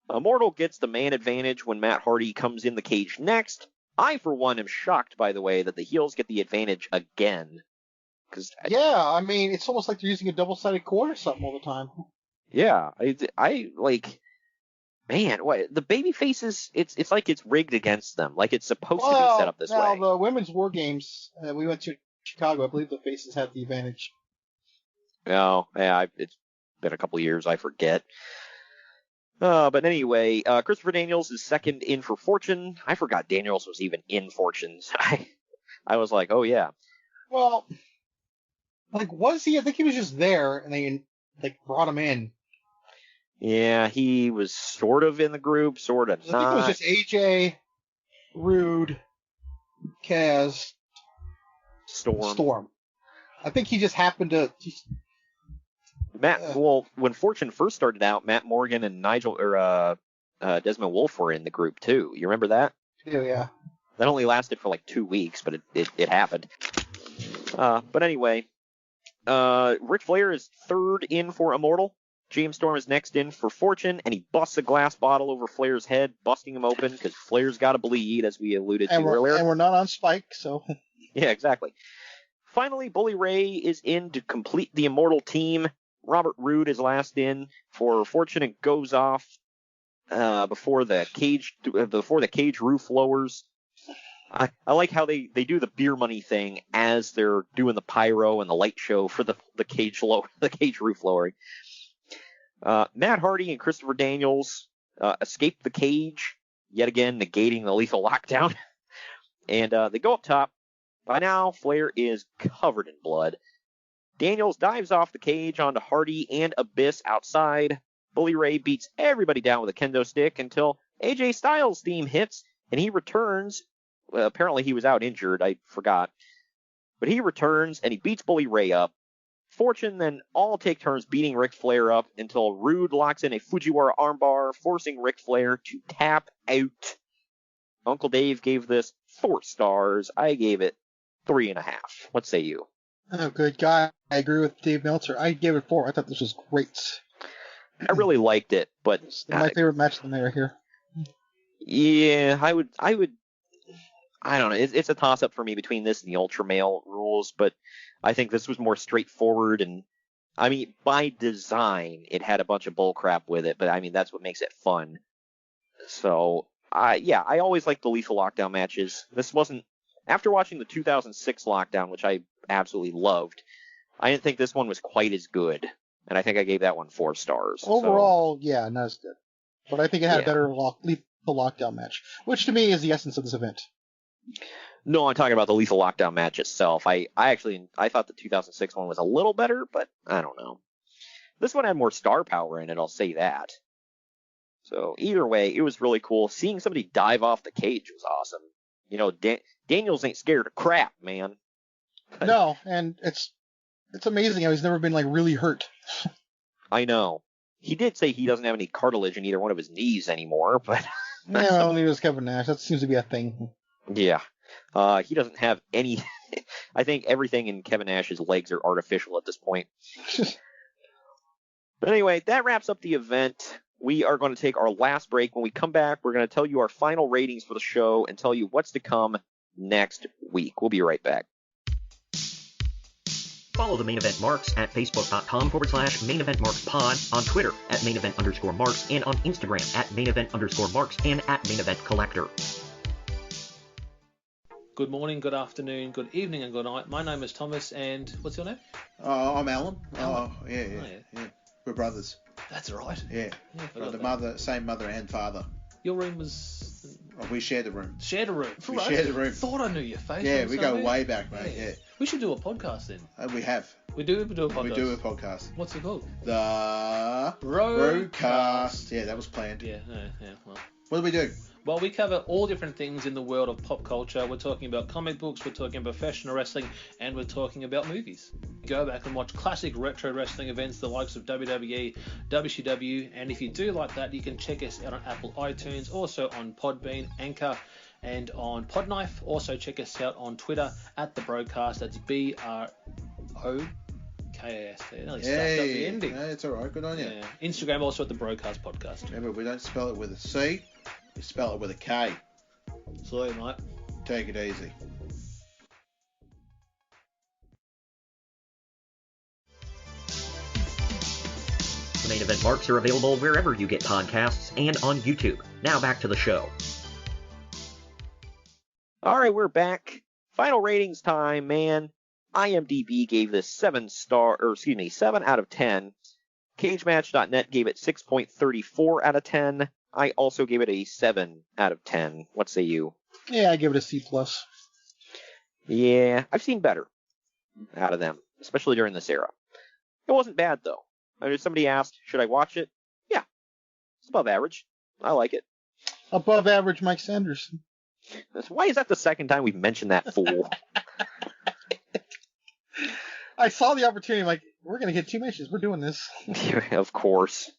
S1: Immortal gets the man advantage when Matt Hardy comes in the cage next. I, for one, am shocked, by the way, that the heels get the advantage again.
S2: Yeah, I mean, it's almost like they're using a double-sided cord or something all the time.
S1: Yeah, I man, what the baby faces? It's like it's rigged against them. Like it's supposed to be set up this way.
S2: Now the women's war games we went to Chicago, I believe the faces had the advantage.
S1: Oh, yeah, it's been a couple years, I forget. But anyway, Christopher Daniels is second in for Fortune. I forgot Daniels was even in Fortunes. I was like, oh yeah.
S2: Well, was he? I think he was just there, and they brought him in.
S1: Yeah, he was sort of in the group, sort of not.
S2: I think it was just AJ, Rude, Kaz, Storm. I think he just happened to.
S1: Well, when Fortune first started out, Matt Morgan and Desmond Wolfe were in the group too. You remember that?
S2: Yeah.
S1: That only lasted for 2 weeks, but it happened. But anyway, Ric Flair is third in for Immortal. James Storm is next in for Fortune, and he busts a glass bottle over Flair's head, busting him open because Flair's got to bleed, as we alluded to earlier.
S2: And we're not on Spike, so.
S1: Yeah, exactly. Finally, Bully Ray is in to complete the Immortal team. Robert Roode is last in for Fortune and goes off before the cage roof lowers. I like how they do the beer money thing as they're doing the pyro and the light show for the cage roof lowering. Matt Hardy and Christopher Daniels escape the cage, yet again negating the lethal lockdown. And they go up top. By now, Flair is covered in blood. Daniels dives off the cage onto Hardy and Abyss outside. Bully Ray beats everybody down with a kendo stick until AJ Styles' theme hits, and he returns. Well, apparently he was out injured. I forgot. But he returns, and he beats Bully Ray up. Fortune then all take turns beating Ric Flair up until Rude locks in a Fujiwara armbar, forcing Ric Flair to tap out. Uncle Dave gave this 4 stars. I gave it 3.5. What say you?
S2: Oh, good guy. I agree with Dave Meltzer. I gave it 4. I thought this was great.
S1: I really liked it, but
S2: It's my favorite match of the night right here.
S1: Yeah, I would. I don't know. It's a toss-up for me between this and the Ultra Male rules, but I think this was more straightforward. And I mean, by design, it had a bunch of bull crap with it, but I mean that's what makes it fun. So, I always like the Lethal Lockdown matches. This wasn't after watching the 2006 Lockdown, which I absolutely loved. I didn't think this one was quite as good, and I think I gave that one 4 stars.
S2: Overall, yeah, not as good. But I think it had a better Lethal Lockdown match, which to me is the essence of this event.
S1: No, I'm talking about the Lethal Lockdown match itself. I thought the 2006 one was a little better, but I don't know. This one had more star power in it, I'll say that. So either way, it was really cool. Seeing somebody dive off the cage was awesome. You know, Daniels ain't scared of crap, man.
S2: No, and it's amazing how he's never been like really hurt.
S1: I know. He did say he doesn't have any cartilage in either one of his knees anymore, but
S2: yeah, well, he was Kevin Nash. That seems to be a thing.
S1: Yeah. He doesn't have any. I think everything in Kevin Nash's legs are artificial at this point. But anyway, that wraps up the event. We are going to take our last break. When we come back, we're going to tell you our final ratings for the show and tell you what's to come next week. We'll be right back.
S3: Follow the Main Event Marks at facebook.com/Main Event Marks Pod, on Twitter at Main Event _Marks, and on Instagram at Main Event _Marks and at Main Event Collector.
S6: Good morning, good afternoon, good evening, and good night. My name is Thomas, and what's your name?
S7: I'm Alan.
S6: Alan.
S7: Oh, yeah. We're brothers.
S6: That's right.
S7: Yeah.
S6: Forgot
S7: The
S6: that.
S7: same mother and father.
S6: Your room was...
S7: Oh, we shared the room.
S6: Shared a room.
S7: We shared a room.
S6: Thought I knew your face.
S7: Yeah,
S6: from
S7: we go
S6: somewhere.
S7: way back, mate. Yeah.
S6: We should do a podcast then.
S7: We have.
S6: We do a podcast.
S7: We do a podcast.
S6: What's it called?
S7: The
S6: Roadcast.
S7: Yeah, that was planned.
S6: Yeah. Well.
S7: What do we do?
S6: Well, we cover all different things in the world of pop culture. We're talking about comic books, we're talking about professional wrestling, and we're talking about movies. Go back and watch classic retro wrestling events, the likes of WWE, WCW, and if you do like that, you can check us out on Apple iTunes, also on Podbean, Anchor, and on Podknife. Also check us out on Twitter at The Broadcast. That's BROKAST. Nearly stuffed up the ending.
S7: No, it's all right. Good on you.
S6: Yeah. Instagram also at The Broadcast Podcast.
S7: Remember, we don't spell it with a C. We spell it with a K.
S6: Sorry, mate.
S7: Take it easy.
S3: The Main Event Marks are available wherever you get podcasts and on YouTube. Now back to the show.
S1: All right, we're back. Final ratings time, man. IMDb gave this 7 out of 10. CageMatch.net gave it 6.34 out of 10. I also gave it a 7 out of 10. What say you?
S2: Yeah, I give it a C+.
S1: Yeah, I've seen better out of them, especially during this era. It wasn't bad, though. I mean, somebody asked, should I watch it? Yeah, it's above average. I like it.
S2: Above average Mike Sanders.
S1: Why is that the second time we've mentioned that fool?
S2: I saw the opportunity, I'm like, we're going to get 2 matches. We're doing this.
S1: Of course.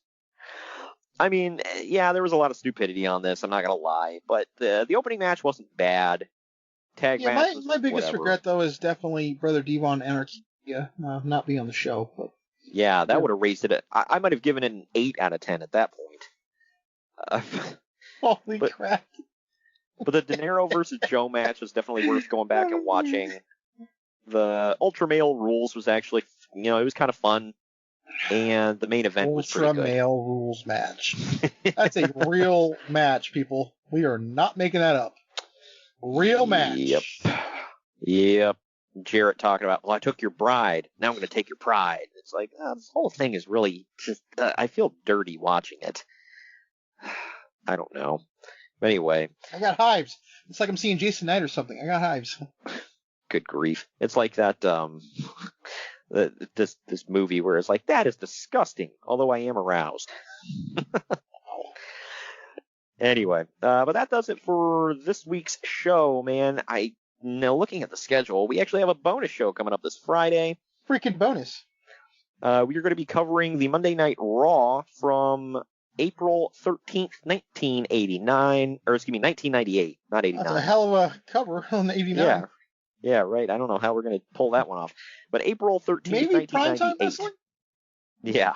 S1: I mean, yeah, there was a lot of stupidity on this, I'm not going to lie. But the opening match wasn't bad. Tag match
S2: my biggest regret, though, is definitely Brother Devon Anarchia not being on the show. But
S1: yeah, that would have raised it. I might have given it an 8 out of 10 at that point.
S2: Holy crap.
S1: But the De Niro versus Joe match was definitely worth going back and watching. The Ultra Male Rules was actually, it was kind of fun. And the main event was pretty good.
S2: Ultra Male Rules match. That's a real match, people. We are not making that up. Real match.
S1: Yep. Jarrett talking about, well, I took your bride. Now I'm going to take your pride. It's like, this whole thing is really just, I feel dirty watching it. I don't know. But anyway.
S2: I got hives. It's like I'm seeing Jason Knight or something. I got hives.
S1: Good grief. It's like that, this movie where it's like, that is disgusting, although I am aroused. Anyway, but that does it for this week's show, man. Looking at the schedule, we actually have a bonus show coming up this Friday.
S2: Freaking bonus.
S1: We are going to be covering the Monday Night Raw from April 13th, 1998, not 89.
S2: That's a hell of a cover on the 89.
S1: Yeah, right. I don't know how we're going to pull that one off. But April 13th,
S2: Maybe
S1: 1998.
S2: primetime wrestling?
S1: Yeah.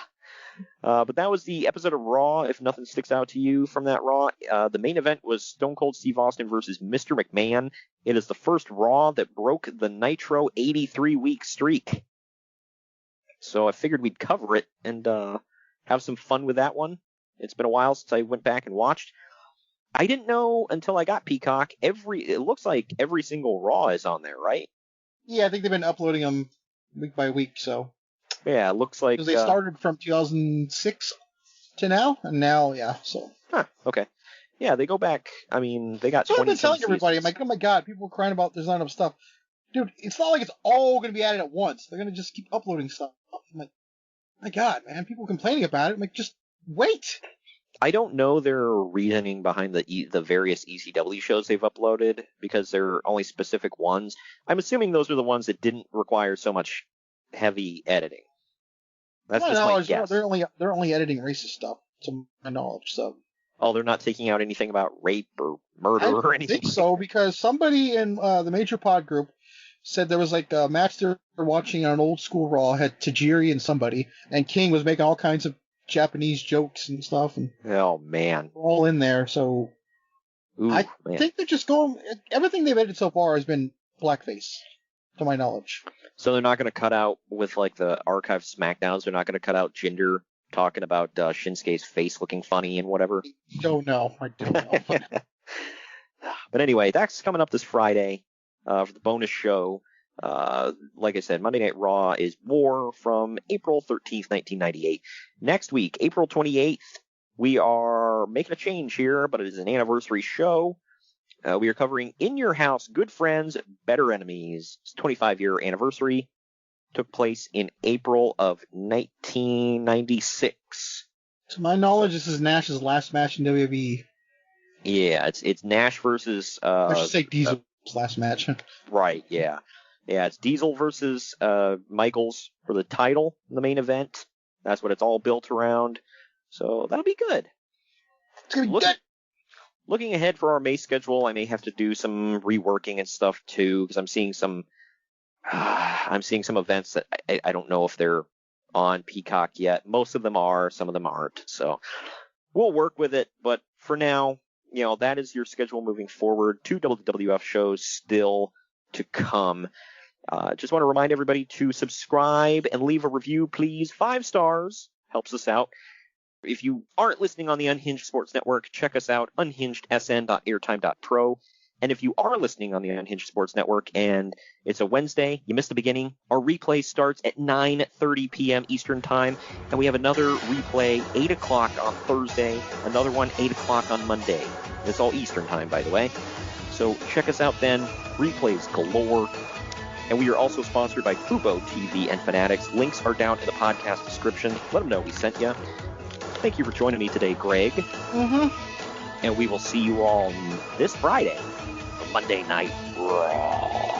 S1: But that was the episode of Raw, if nothing sticks out to you from that Raw. The main event was Stone Cold Steve Austin versus Mr. McMahon. It is the first Raw that broke the Nitro 83-week streak. So I figured we'd cover it and have some fun with that one. It's been a while since I went back and watched. I didn't know until I got Peacock. It looks like every single Raw is on there, right?
S2: Yeah, I think they've been uploading them week by week, so.
S1: Yeah, it looks like...
S2: Because they started from 2006 to now, and now, yeah, so.
S1: Huh, okay. Yeah, they go back, I mean, they got 20
S2: I've been telling everybody, I'm like, oh my god, people are crying about there's not enough stuff. Dude, it's not like it's all going to be added at once. They're going to just keep uploading stuff. I'm like, my god, man, people complaining about it. I'm like, just wait.
S1: I don't know their reasoning behind the various ECW shows they've uploaded, because they're only specific ones. I'm assuming those are the ones that didn't require so much heavy editing. That's just my guess.
S2: They're only editing racist stuff, to my knowledge, so.
S1: Oh, they're not taking out anything about rape or murder or anything?
S2: I think so, because somebody in the Major Pod group said there was like a match they were watching on an old school Raw, had Tajiri and somebody, and King was making all kinds of Japanese jokes and stuff. And
S1: oh, man.
S2: We're all in there, so.
S1: Ooh,
S2: I think they're just going. Everything they've edited so far has been blackface, to my knowledge.
S1: So they're not going to cut out, with like the archive SmackDowns, they're not going to cut out Jinder talking about Shinsuke's face looking funny and whatever?
S2: I don't know.
S1: But anyway, that's coming up this Friday for the bonus show. Like I said, Monday Night Raw is War from April 13th, 1998. Next week, April 28th, we are making a change here, but it is an anniversary show. We are covering In Your House, Good Friends, Better Enemies. It's 25-year anniversary. Took place in April of 1996.
S2: To my knowledge, this is Nash's last match in WWE.
S1: Yeah, it's Nash versus...
S2: I should say Diesel's last match.
S1: Right, yeah. Yeah, it's Diesel versus Michaels for the title in the main event. That's what it's all built around. So that'll be good.
S2: It's going to be good.
S1: Looking ahead for our May schedule, I may have to do some reworking and stuff too, because I'm seeing some events that I don't know if they're on Peacock yet. Most of them are, some of them aren't. So we'll work with it. But for now, that is your schedule moving forward. 2 WWF shows still to come. Just want to remind everybody to subscribe and leave a review, please. 5 stars helps us out. If you aren't listening on the Unhinged Sports Network, check us out, unhingedsn.airtime.pro. And if you are listening on the Unhinged Sports Network and it's a Wednesday, you missed the beginning, our replay starts at 9:30 p.m. Eastern Time, and we have another replay 8 o'clock on Thursday, another one 8 o'clock on Monday. It's all Eastern Time, by the way. So check us out then. Replays galore. And we are also sponsored by Fubo TV and Fanatics. Links are down in the podcast description. Let them know we sent you. Thank you for joining me today, Greg.
S2: Mm-hmm.
S1: And we will see you all this Friday for Monday Night Raw.